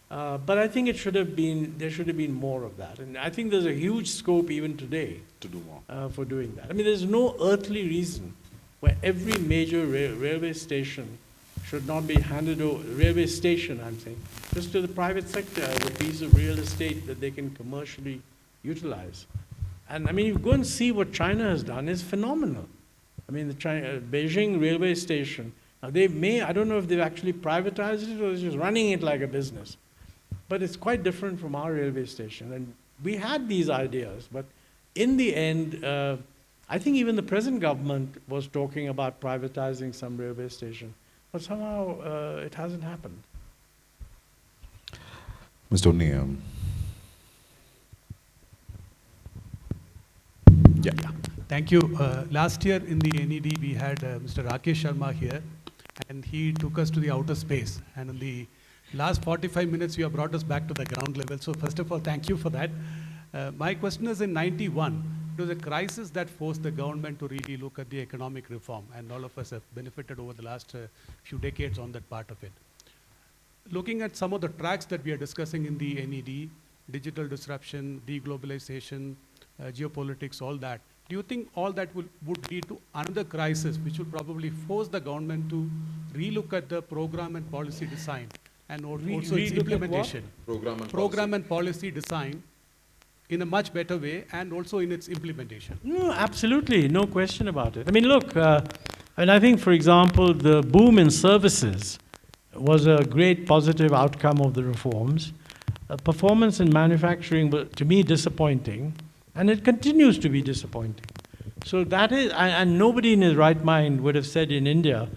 But I think there should have been more of that. And I think there's a huge scope even today To do more. for doing that. I mean, there's no earthly reason where every major railway station should not be handed over, railway station, I'm saying, just to the private sector as a piece of real estate that they can commercially utilize. And I mean, you go and see what China has done is phenomenal. I mean, the Beijing railway station, now I don't know if they've actually privatized it or they're just running it like a business. But it's quite different from our railway station. And we had these ideas, but in the end, I think even the present government was talking about privatizing some railway station. But somehow it hasn't happened. Mr. O'Neill. Yeah. Thank you. Last year in the NED, we had Mr. Rakesh Sharma here, and he took us to the outer space. And in the last 45 minutes, you have brought us back to the ground level. So first of all, thank you for that. My question is, in 91, it was a crisis that forced the government to really look at the economic reform, and all of us have benefited over the last few decades on that part of it. Looking at some of the tracks that we are discussing in the NED, digital disruption, deglobalization, geopolitics, all that, do you think all that would lead to another crisis which would probably force the government to relook at the program and policy design and also its implementation? Program and policy design in a much better way, and also in its implementation. No, absolutely, no question about it. I mean, look, and I think, for example, the boom in services was a great positive outcome of the reforms. Performance in manufacturing was, to me, disappointing, and it continues to be disappointing. So that is, and nobody in his right mind would have said in India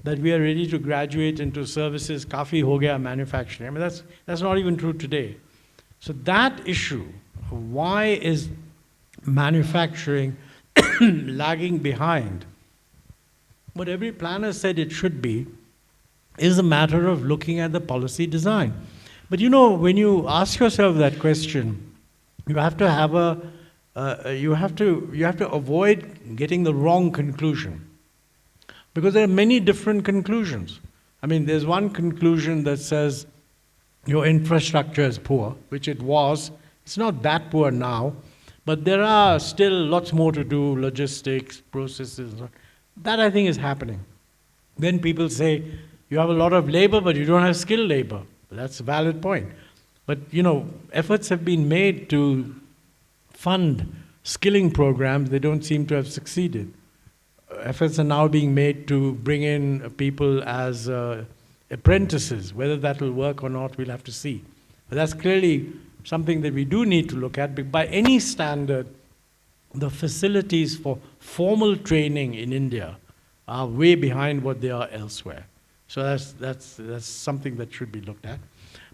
that we are ready to graduate into services, kafi ho gaya manufacturing. I mean, that's not even true today. So that issue, why is manufacturing lagging behind what every planner said it should be, is a matter of looking at the policy design. But you know, when you ask yourself that question, you have to have you have to avoid getting the wrong conclusion, because there are many different conclusions. I mean, there's one conclusion that says your infrastructure is poor, which it was. It's not that poor now, but there are still lots more to do, logistics, processes. That I think is happening. Then people say, you have a lot of labor, but you don't have skilled labor. That's a valid point. But, you know, efforts have been made to fund skilling programs. They don't seem to have succeeded. Efforts are now being made to bring in people as apprentices. Whether that will work or not, we'll have to see. But that's clearly something that we do need to look at. By any standard, the facilities for formal training in India are way behind what they are elsewhere. So that's something that should be looked at.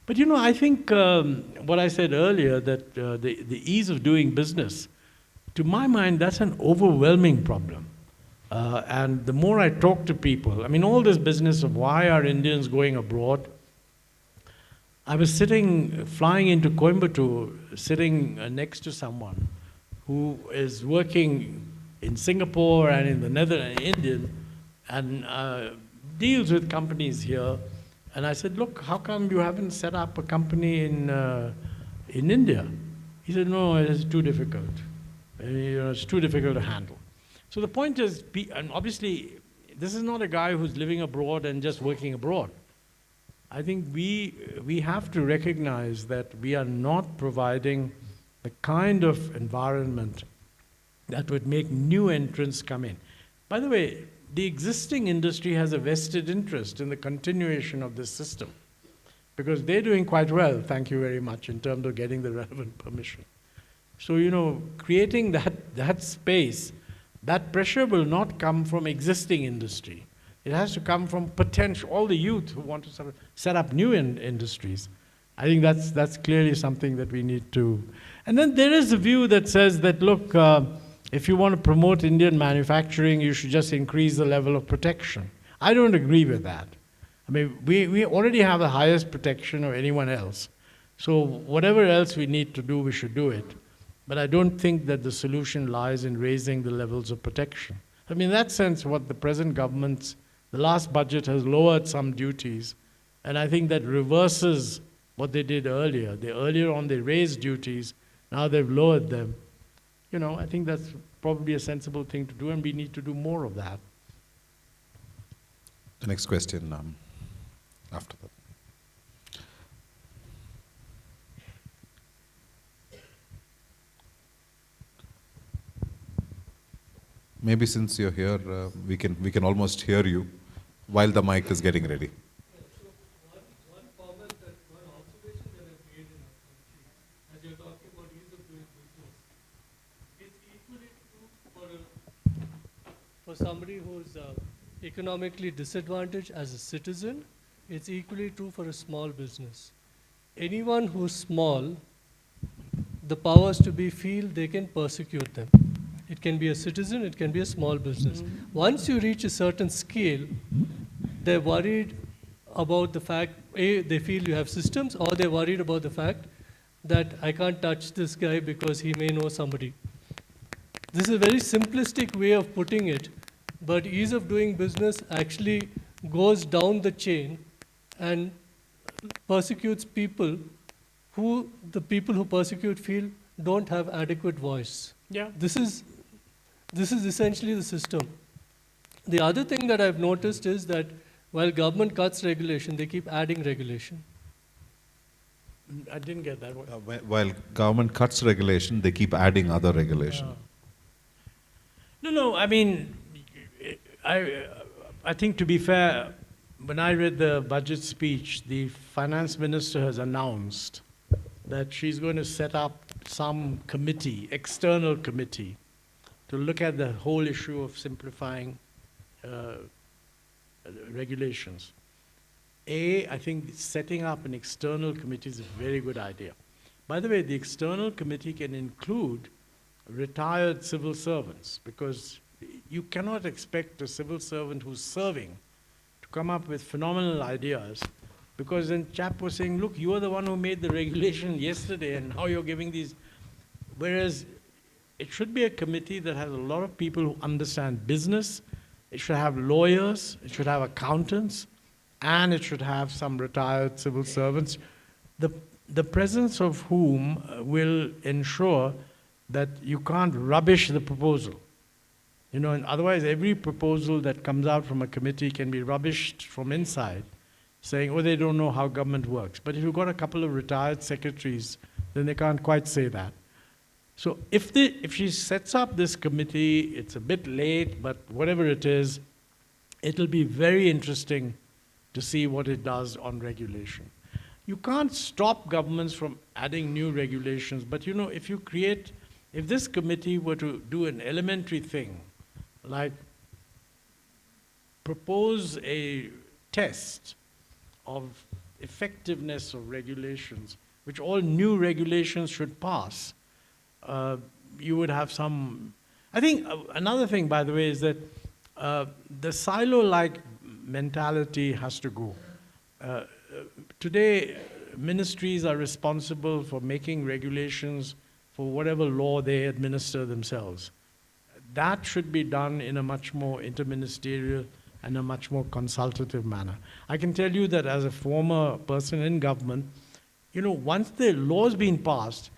But you know, I think what I said earlier, that the ease of doing business, to my mind, that's an overwhelming problem. And the more I talk to people, I mean, all this business of why are Indians going abroad. I was flying into Coimbatore, sitting next to someone who is working in Singapore and in the Netherlands, Indian, and deals with companies here. And I said, look, how come you haven't set up a company in India? He said, no, it's too difficult. It's too difficult to handle. So the point is, and obviously, this is not a guy who's living abroad and just working abroad. I think we have to recognize that we are not providing the kind of environment that would make new entrants come in. By the way, the existing industry has a vested interest in the continuation of this system, because they're doing quite well, thank you very much, in terms of getting the relevant permission. So, you know, creating that space, that pressure will not come from existing industry. It has to come from potential, all the youth who want to sort of set up new industries. I think that's clearly something that we need to. And then there is a view that says that, look, if you want to promote Indian manufacturing, you should just increase the level of protection. I don't agree with that. I mean, we already have the highest protection of anyone else. So whatever else we need to do, we should do it. But I don't think that the solution lies in raising the levels of protection. I mean, in that sense, what the present government's, the last budget has lowered some duties, and I think that reverses what they did earlier. Earlier on, they raised duties, now they've lowered them. You know, I think that's probably a sensible thing to do, and we need to do more of that. The next question after that. Maybe since you're here, we can almost hear you while the mic is getting ready. One comment, one observation that I've made in our country, as you're talking about ease of doing business, it's equally true for somebody who's economically disadvantaged as a citizen. It's equally true for a small business. Anyone who's small, the powers to be feel they can persecute them. It can be a citizen, it can be a small business. Once you reach a certain scale, they're worried about the fact, A, they feel you have systems, or they're worried about the fact that I can't touch this guy because he may know somebody. This is a very simplistic way of putting it, but ease of doing business actually goes down the chain and persecutes people who the people who persecute feel don't have adequate voice. Yeah. This is essentially the system. The other thing that I've noticed is that while government cuts regulation, they keep adding regulation. I didn't get that one. While government cuts regulation, they keep adding other regulation. No, I mean, I think, to be fair, when I read the budget speech, the finance minister has announced that she's going to set up some committee, external committee, to look at the whole issue of simplifying regulations. I think setting up an external committee is a very good idea. By the way, the external committee can include retired civil servants, because you cannot expect a civil servant who's serving to come up with phenomenal ideas, because then chap was saying, look, you are the one who made the regulation yesterday and now you're giving these. Whereas it should be a committee that has a lot of people who understand business. It should have lawyers, it should have accountants, and it should have some retired civil servants, the presence of whom will ensure that you can't rubbish the proposal. You know, and otherwise every proposal that comes out from a committee can be rubbished from inside, saying, oh, they don't know how government works. But if you've got a couple of retired secretaries, then they can't quite say that. So if she sets up this committee, it's a bit late, but whatever it is, it'll be very interesting to see what it does on regulation. You can't stop governments from adding new regulations, but you know, if this committee were to do an elementary thing, like propose a test of effectiveness of regulations, which all new regulations should pass, you would have some. I think another thing, by the way, is that the silo-like mentality has to go. Today, ministries are responsible for making regulations for whatever law they administer themselves. That should be done in a much more interministerial and a much more consultative manner. I can tell you that as a former person in government, you know, once the law's been passed,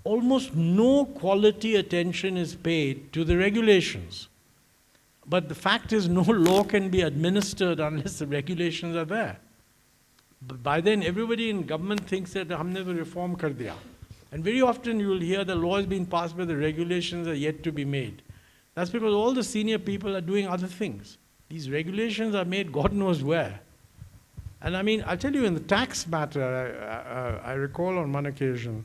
almost no quality attention is paid to the regulations. But the fact is, no law can be administered unless the regulations are there. But by then, everybody in government thinks that humne to reform kar diya. And very often you will hear the law has been passed, but the regulations are yet to be made. That's because all the senior people are doing other things. These regulations are made God knows where. And I mean, I'll tell you, in the tax matter, I recall on one occasion,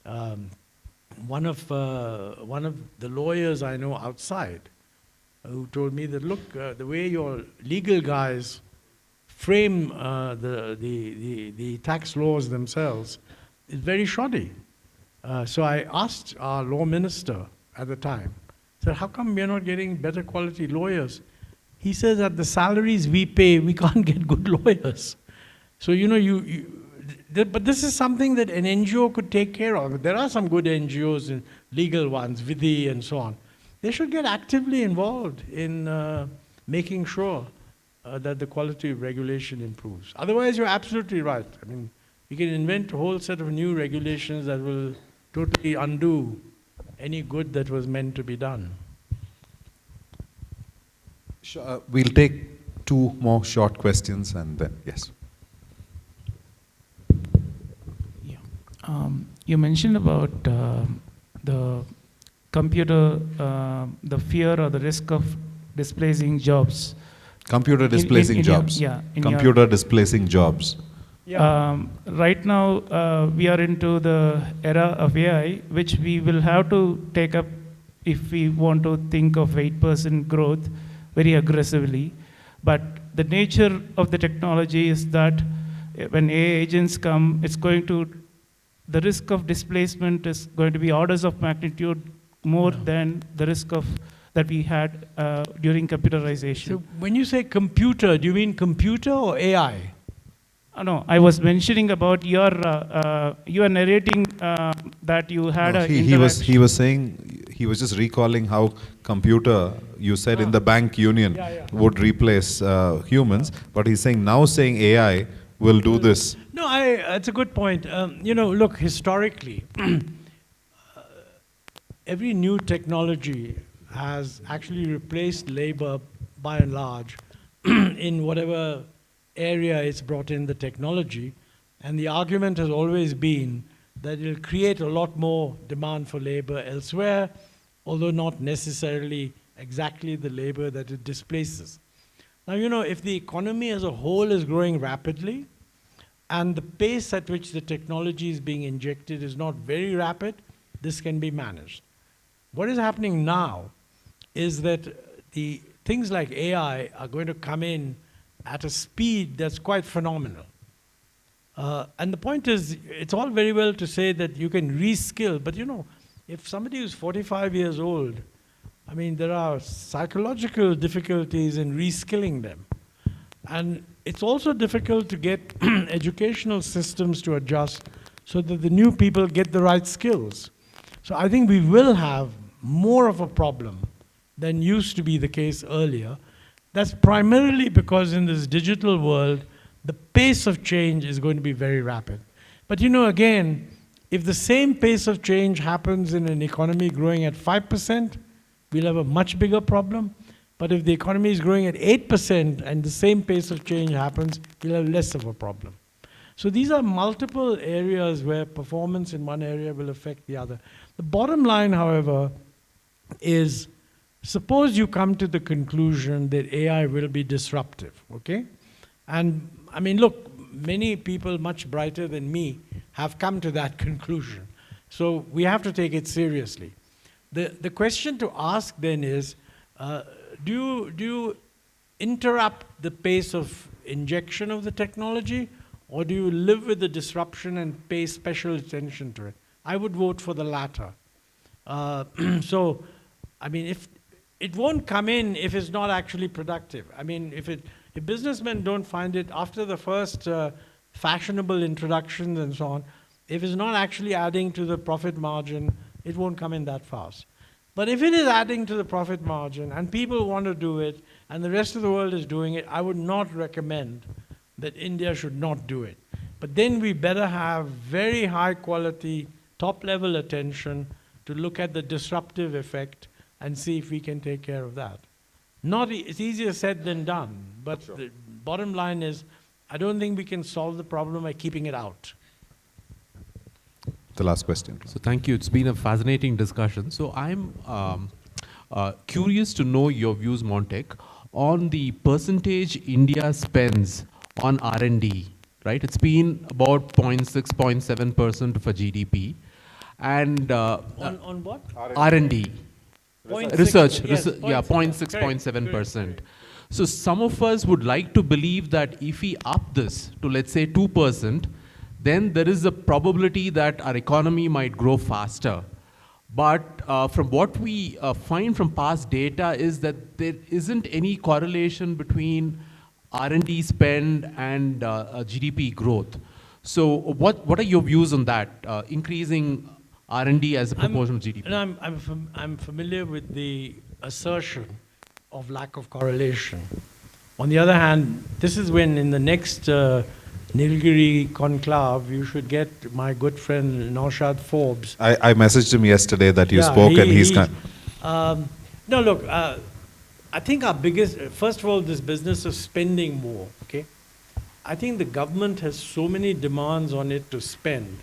one of the lawyers I know outside who told me that, look, the way your legal guys frame the tax laws themselves is very shoddy. So I asked our law minister at the time, said, how come we're not getting better quality lawyers? He says, at the salaries we pay, we can't get good lawyers. So, you know, but this is something that an NGO could take care of. There are some good NGOs, and legal ones, Vidhi and so on. They should get actively involved in making sure that the quality of regulation improves. Otherwise, you're absolutely right. I mean, you can invent a whole set of new regulations that will totally undo any good that was meant to be done. We'll take two more short questions and then, yes. Yeah. You mentioned about the computer, the fear or the risk of displacing jobs. Computer displacing jobs. Computer displacing jobs. Yeah. Right now, we are into the era of AI, which we will have to take up if we want to think of 8% growth very aggressively. But the nature of the technology is that when AI agents come, it's going to, the risk of displacement is going to be orders of magnitude more than the risk of that we had during computerization. So when you say computer, do you mean computer or AI? No, I was mentioning about your, you were narrating that you had a he was saying, he was just recalling how computer, you said in the bank union, would replace humans, but he's saying now saying AI will do this. No, it's a good point. You know, look, historically, every new technology has actually replaced labor by and large in whatever area it's brought in the technology. And the argument has always been that it'll create a lot more demand for labor elsewhere, although not necessarily exactly the labor that it displaces. Now, you know, if the economy as a whole is growing rapidly, and the pace at which the technology is being injected is not very rapid, this can be managed. What is happening now is that the things like AI are going to come in at a speed that's quite phenomenal. And the point is, it's all very well to say that you can reskill, but you know, if somebody who's 45 years old, I mean, there are psychological difficulties in reskilling them. And it's also difficult to get educational systems to adjust so that the new people get the right skills. So I think we will have more of a problem than used to be the case earlier. That's primarily because in this digital world, the pace of change is going to be very rapid. But you know, again, if the same pace of change happens in an economy growing at 5%, we'll have a much bigger problem. But if the economy is growing at 8% and the same pace of change happens, we'll have less of a problem. So these are multiple areas where performance in one area will affect the other. The bottom line, however, is suppose you come to the conclusion that AI will be disruptive, okay? And I mean, look, many people much brighter than me have come to that conclusion. So we have to take it seriously. The question to ask then is, do you interrupt the pace of injection of the technology, or do you live with the disruption and pay special attention to it? I would vote for the latter. So, I mean, if it won't come in if it's not actually productive. I mean, if businessmen don't find it after the first fashionable introductions and so on, if it's not actually adding to the profit margin, it won't come in that fast. But if it is adding to the profit margin and people want to do it and the rest of the world is doing it, I would not recommend that India should not do it. But then we better have very high quality, top level attention to look at the disruptive effect and see if we can take care of that. It's easier said than done, but the bottom line is, I don't think we can solve the problem by keeping it out. The last question. So thank you. It's been a fascinating discussion. So I'm curious to know your views, Montek, on the percentage India spends on R&D, right? It's been about 0.6, 0.7% of a GDP. And On what? R&D. 0.6, Research, yes, yeah, 0.6, correct, 0.7%. So some of us would like to believe that if we up this to, let's say, 2%, then there is a probability that our economy might grow faster. But from what we find from past data is that there isn't any correlation between R&D spend and GDP growth. So what are your views on that, increasing R&D as a proportion of GDP? I'm familiar with the assertion of lack of correlation. On the other hand, this is when in the next Nilgiri conclave, you should get my good friend Naushad Forbes. I messaged him yesterday that you spoke, and he's kind. No, look, I think our biggest, first of all, this business of spending more, okay? I think the government has so many demands on it to spend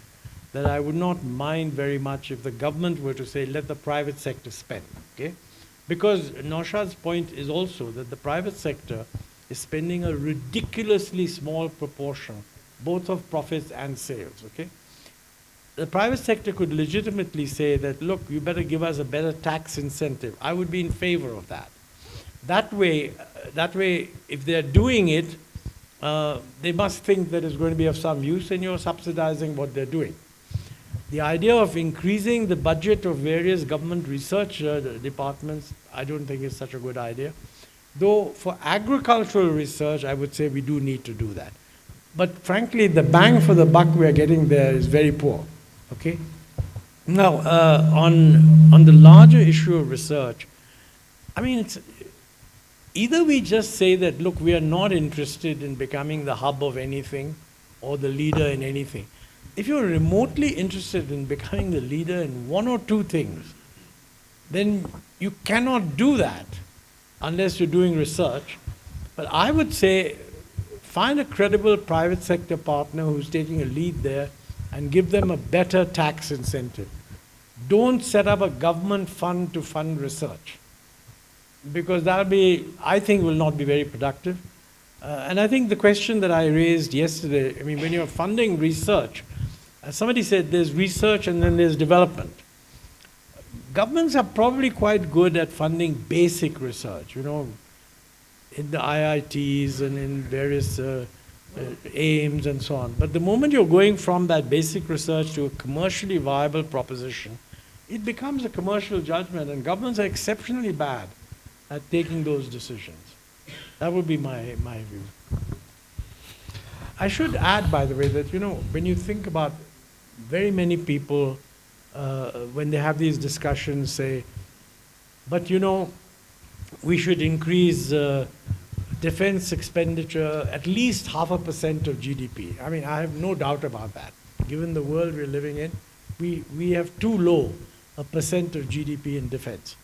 that I would not mind very much if the government were to say, let the private sector spend, okay? Because Naushad's point is also that the private sector is spending a ridiculously small proportion, both of profits and sales, okay? The private sector could legitimately say that, look, you better give us a better tax incentive. I would be in favor of that. That way, if they're doing it, they must think that it's going to be of some use and you're subsidizing what they're doing. The idea of increasing the budget of various government research departments, I don't think is such a good idea. Though for agricultural research, I would say we do need to do that. But frankly, the bang for the buck we're getting there is very poor, okay? Now, on the larger issue of research, I mean, it's either we just say that, look, we are not interested in becoming the hub of anything or the leader in anything. If you're remotely interested in becoming the leader in one or two things, then you cannot do that unless you're doing research. But I would say find a credible private sector partner who's taking a lead there and give them a better tax incentive. Don't set up a government fund to fund research, because that'll be, I think, will not be very productive. And I think the question that I raised yesterday, I mean, when you're funding research, somebody said there's research and then there's development. Governments are probably quite good at funding basic research, you know, in the IITs and in various aims and so on. But the moment you're going from that basic research to a commercially viable proposition, it becomes a commercial judgment, and governments are exceptionally bad at taking those decisions. That would be my view. I should add, by the way, that, you know, when you think about very many people, when they have these discussions, say, but you know, we should increase defense expenditure at least 0.5% of GDP. I mean, I have no doubt about that. Given the world we're living in, we have too low a percent of GDP in defense.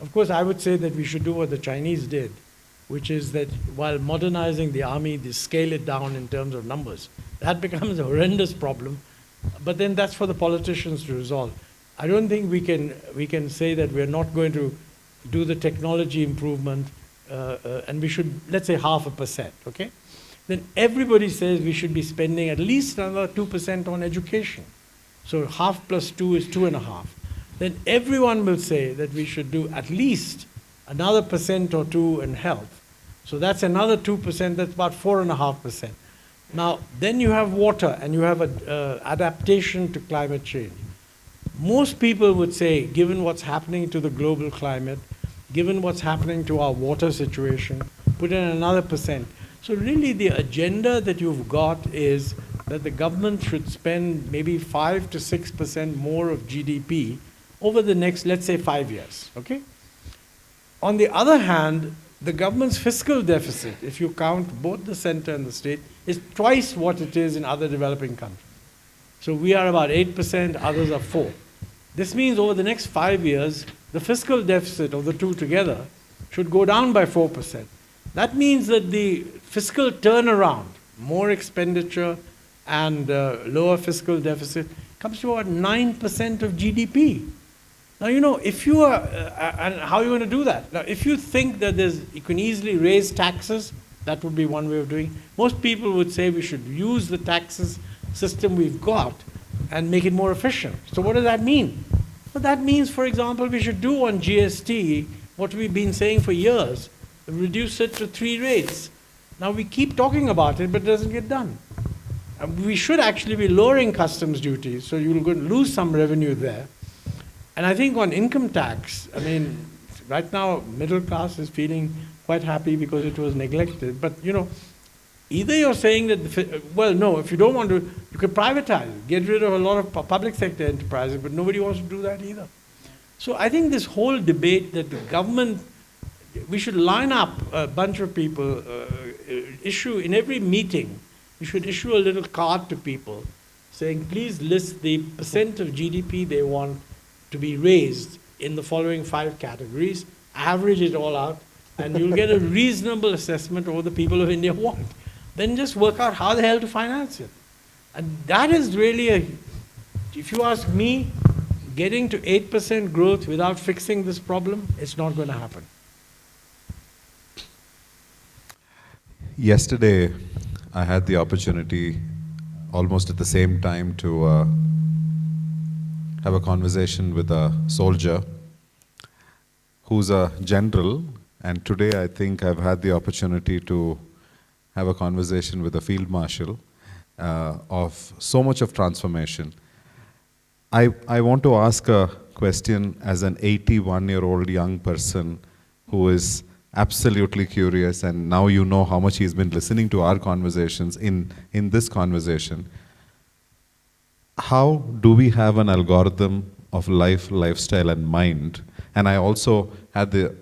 Of course, I would say that we should do what the Chinese did, which is that while modernizing the army, they scale it down in terms of numbers. That becomes a horrendous problem, but then that's for the politicians to resolve. I don't think we can say that we're not going to do the technology improvement, and we should, let's say, 0.5%, okay? then everybody says we should be spending at least another 2% on education. So half plus 2 is 2.5. Then everyone will say that we should do at least another percent or 2 in health. So that's another 2%, that's about 4.5%. Now, then you have water and you have adaptation to climate change. Most people would say, given what's happening to the global climate, given what's happening to our water situation, put in another percent. So really the agenda that you've got is that the government should spend maybe 5 to 6% more of GDP over the next, let's say, 5 years, okay? On the other hand, the government's fiscal deficit, if you count both the center and the state, is twice what it is in other developing countries. So we are about 8%, others are 4%. This means over the next 5 years, the fiscal deficit of the two together should go down by 4%. That means that the fiscal turnaround, more expenditure and lower fiscal deficit, comes to about 9% of GDP. Now, you know, if you are, and how are you going to do that? Now, if you think that you can easily raise taxes, that would be one way of doing it. Most people would say we should use the taxes system we've got and make it more efficient. So what does that mean? Well, that means, for example, we should do on GST what we've been saying for years, reduce it to 3 rates. Now, we keep talking about it, but it doesn't get done. We should actually be lowering customs duties, so you'll lose some revenue there. And I think on income tax, I mean, right now, middle class is feeling quite happy because it was neglected. But, you know, either you're saying that, well, no, if you don't want to, you could privatize, get rid of a lot of public sector enterprises, but nobody wants to do that either. So I think this whole debate that the government, we should line up a bunch of people, issue in every meeting, we should issue a little card to people saying, please list the percent of GDP they want to be raised in the following 5 categories, average it all out, and you'll get a reasonable assessment of what the people of India want. Then just work out how the hell to finance it. And that is really if you ask me, getting to 8% growth without fixing this problem, it's not going to happen. Yesterday, I had the opportunity, almost at the same time, to have a conversation with a soldier who's a general, and today I think I've had the opportunity to have a conversation with a field marshal of so much of transformation. I want to ask a question as an 81-year-old young person who is absolutely curious, and now you know how much he's been listening to our conversations in this conversation. How do we have an algorithm of life, lifestyle, and mind? And I also had the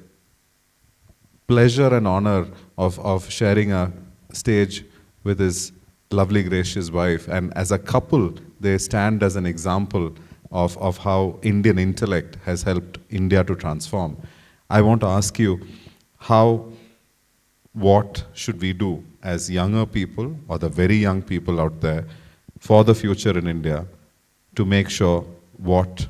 pleasure and honor of sharing a stage with his lovely, gracious wife. And as a couple, they stand as an example of how Indian intellect has helped India to transform. I want to ask you, what should we do as younger people, or the very young people out there, for the future in India, to make sure what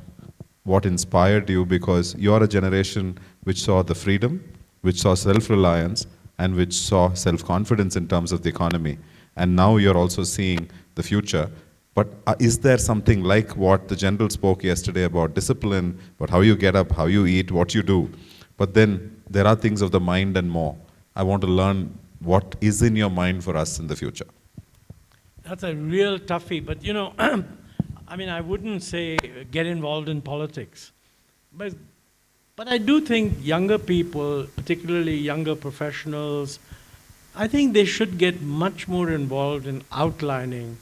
inspired you, because you're a generation which saw the freedom, which saw self-reliance, and which saw self-confidence in terms of the economy. And now you're also seeing the future. But is there something like what the general spoke yesterday about discipline, about how you get up, how you eat, what you do? But then there are things of the mind and more. I want to learn what is in your mind for us in the future. That's a real toughie, but you know, I mean, I wouldn't say get involved in politics. But I do think younger people, particularly younger professionals, I think they should get much more involved in outlining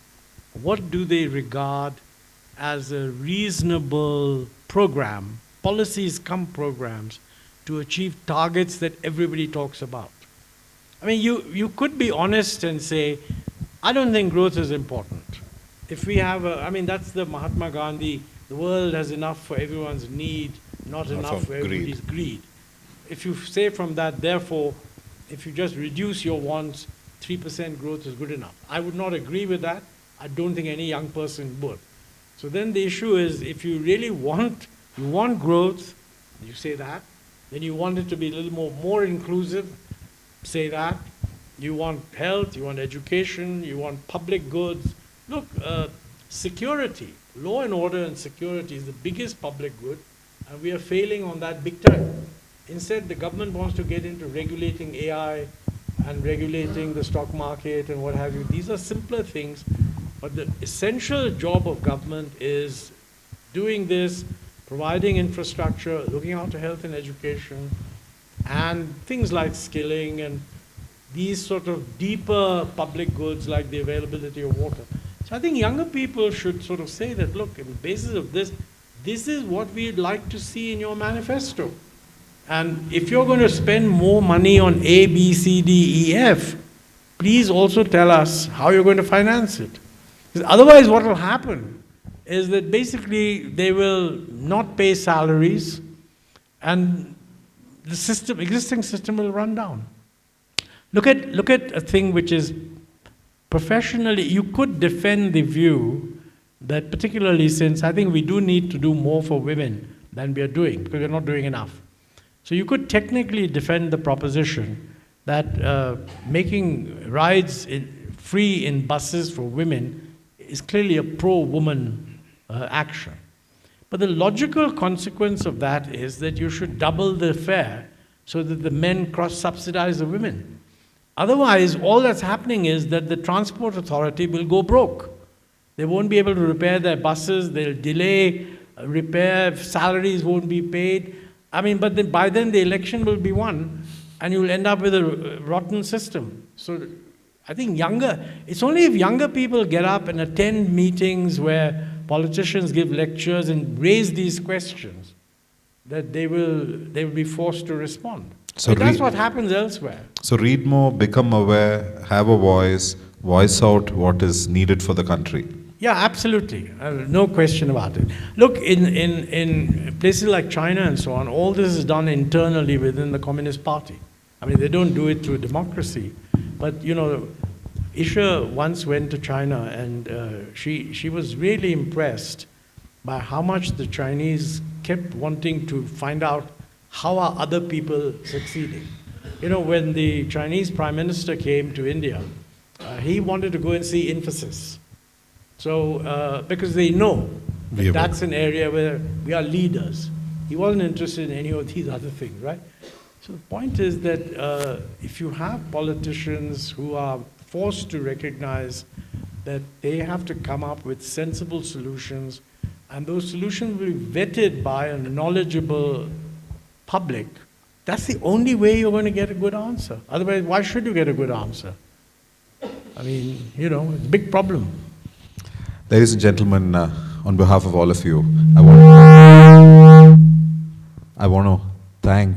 what do they regard as a reasonable program, policies come programs, to achieve targets that everybody talks about. I mean, you could be honest and say, I don't think growth is important. If we have I mean, that's the Mahatma Gandhi, the world has enough for everyone's need, not enough for everybody's greed. If you say from that, therefore, if you just reduce your wants, 3% growth is good enough. I would not agree with that. I don't think any young person would. So then the issue is, if you really want growth, you say that. Then you want it to be a little more inclusive, say that. you want health, you want education, you want public goods. Look, security, law and order and security is the biggest public good, and we are failing on that big time. Instead, the government wants to get into regulating AI and regulating the stock market and what have you. These are simpler things, but the essential job of government is doing this, providing infrastructure, looking after health and education, and things like skilling and these sort of deeper public goods like the availability of water. So I think younger people should sort of say that, look, on the basis of this, this is what we'd like to see in your manifesto. And if you're going to spend more money on A, B, C, D, E, F, please also tell us how you're going to finance it. Because otherwise what will happen is that basically they will not pay salaries and the system, existing system will run down. Look at a thing which is professionally, you could defend the view that particularly since I think we do need to do more for women than we are doing, because we're not doing enough. So you could technically defend the proposition that making rides free in buses for women is clearly a pro-woman action. But the logical consequence of that is that you should double the fare so that the men cross-subsidize the women. Otherwise, all that's happening is that the transport authority will go broke. They won't be able to repair their buses, they'll delay repair, salaries won't be paid. I mean, but then by then the election will be won and you'll end up with a rotten system. So I think it's only if younger people get up and attend meetings where politicians give lectures and raise these questions that they will be forced to respond. So that's what happens elsewhere. So read more, become aware, have a voice out what is needed for the country. Yeah, absolutely. No question about it. Look, in places like China and so on, all this is done internally within the Communist Party. I mean, they don't do it through democracy. But, you know, Isha once went to China and she was really impressed by how much the Chinese kept wanting to find out how are other people succeeding. You know, when the Chinese Prime Minister came to India, he wanted to go and see Infosys. So, because they know that that's an area where we are leaders. He wasn't interested in any of these other things, right? So the point is that if you have politicians who are forced to recognize that they have to come up with sensible solutions, and those solutions will be vetted by a knowledgeable public, that's the only way you're going to get a good answer. Otherwise, why should you get a good answer? I mean, you know, it's a big problem. Ladies and gentlemen, on behalf of all of you, I want to thank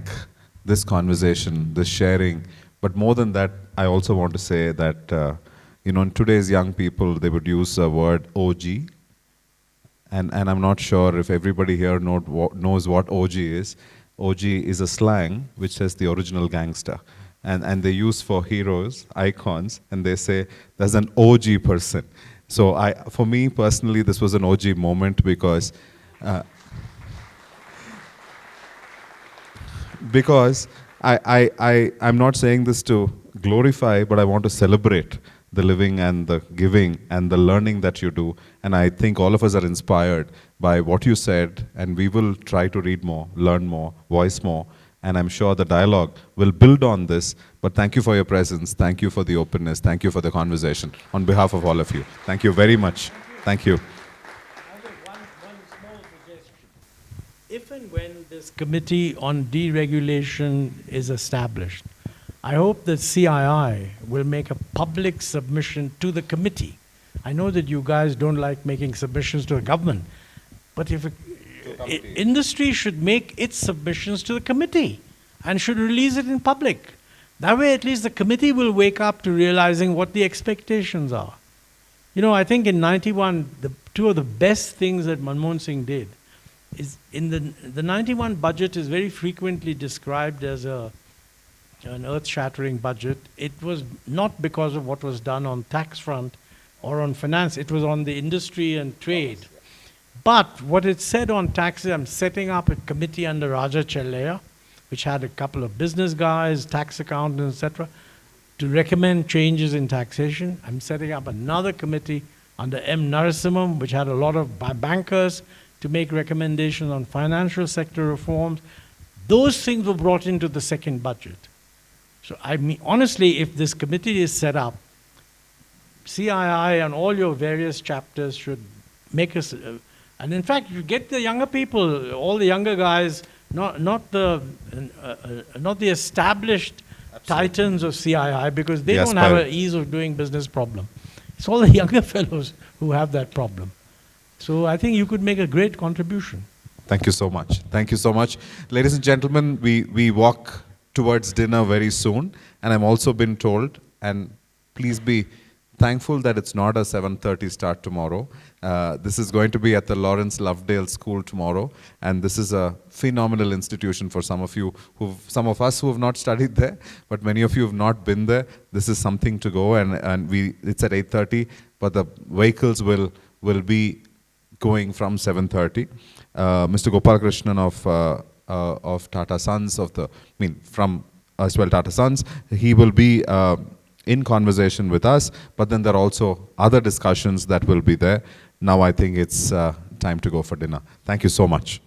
this conversation, this sharing, but more than that, I also want to say that, you know, in today's young people, they would use the word OG, and I'm not sure if everybody here knows what OG is. OG is a slang which says the original gangster. And they use for heroes, icons, and they say there's an OG person. So for me personally, this was an OG moment because I'm not saying this to glorify, but I want to celebrate the living and the giving and the learning that you do. And I think all of us are inspired by what you said, and we will try to read more, learn more, voice more, and I'm sure the dialogue will build on this. But thank you for your presence, thank you for the openness, thank you for the conversation. On behalf of all of you, thank you very much. Thank you. I have one small suggestion. If and when this committee on deregulation is established, I hope that CII will make a public submission to the committee. I know that you guys don't like making submissions to the government, but if industry should make its submissions to the committee and should release it in public. That way at least the committee will wake up to realizing what the expectations are. You know, I think in 91, two of the best things that Manmohan Singh did is in the 91 budget is very frequently described as an earth-shattering budget. It was not because of what was done on tax front or on finance, it was on the industry and trade. But what it said on taxes, I'm setting up a committee under Raja Chellaya, which had a couple of business guys, tax accountants, etc. to recommend changes in taxation. I'm setting up another committee under M. Narasimham, which had a lot of bankers, to make recommendations on financial sector reforms. Those things were brought into the second budget. So I mean, honestly, if this committee is set up, CII and all your various chapters should make us, and in fact, you get the younger people, all the younger guys, not the established titans of CII, because they don't have an ease of doing business problem. It's all the younger fellows who have that problem. So I think you could make a great contribution. Thank you so much. Thank you so much. Ladies and gentlemen, we walk towards dinner very soon, and I've also been told, and please be thankful that it's not a 7:30 start tomorrow. This is going to be at the Lawrence Lovedale School tomorrow, and this is a phenomenal institution for some of you, some of us who have not studied there, but many of you have not been there. This is something to go, and it's at 8:30, but the vehicles will be going from 7:30. Mr. Gopalakrishnan of Tata Sons, from as well Tata Sons, he will be in conversation with us, but then there are also other discussions that will be there. Now I think it's time to go for dinner. Thank you so much.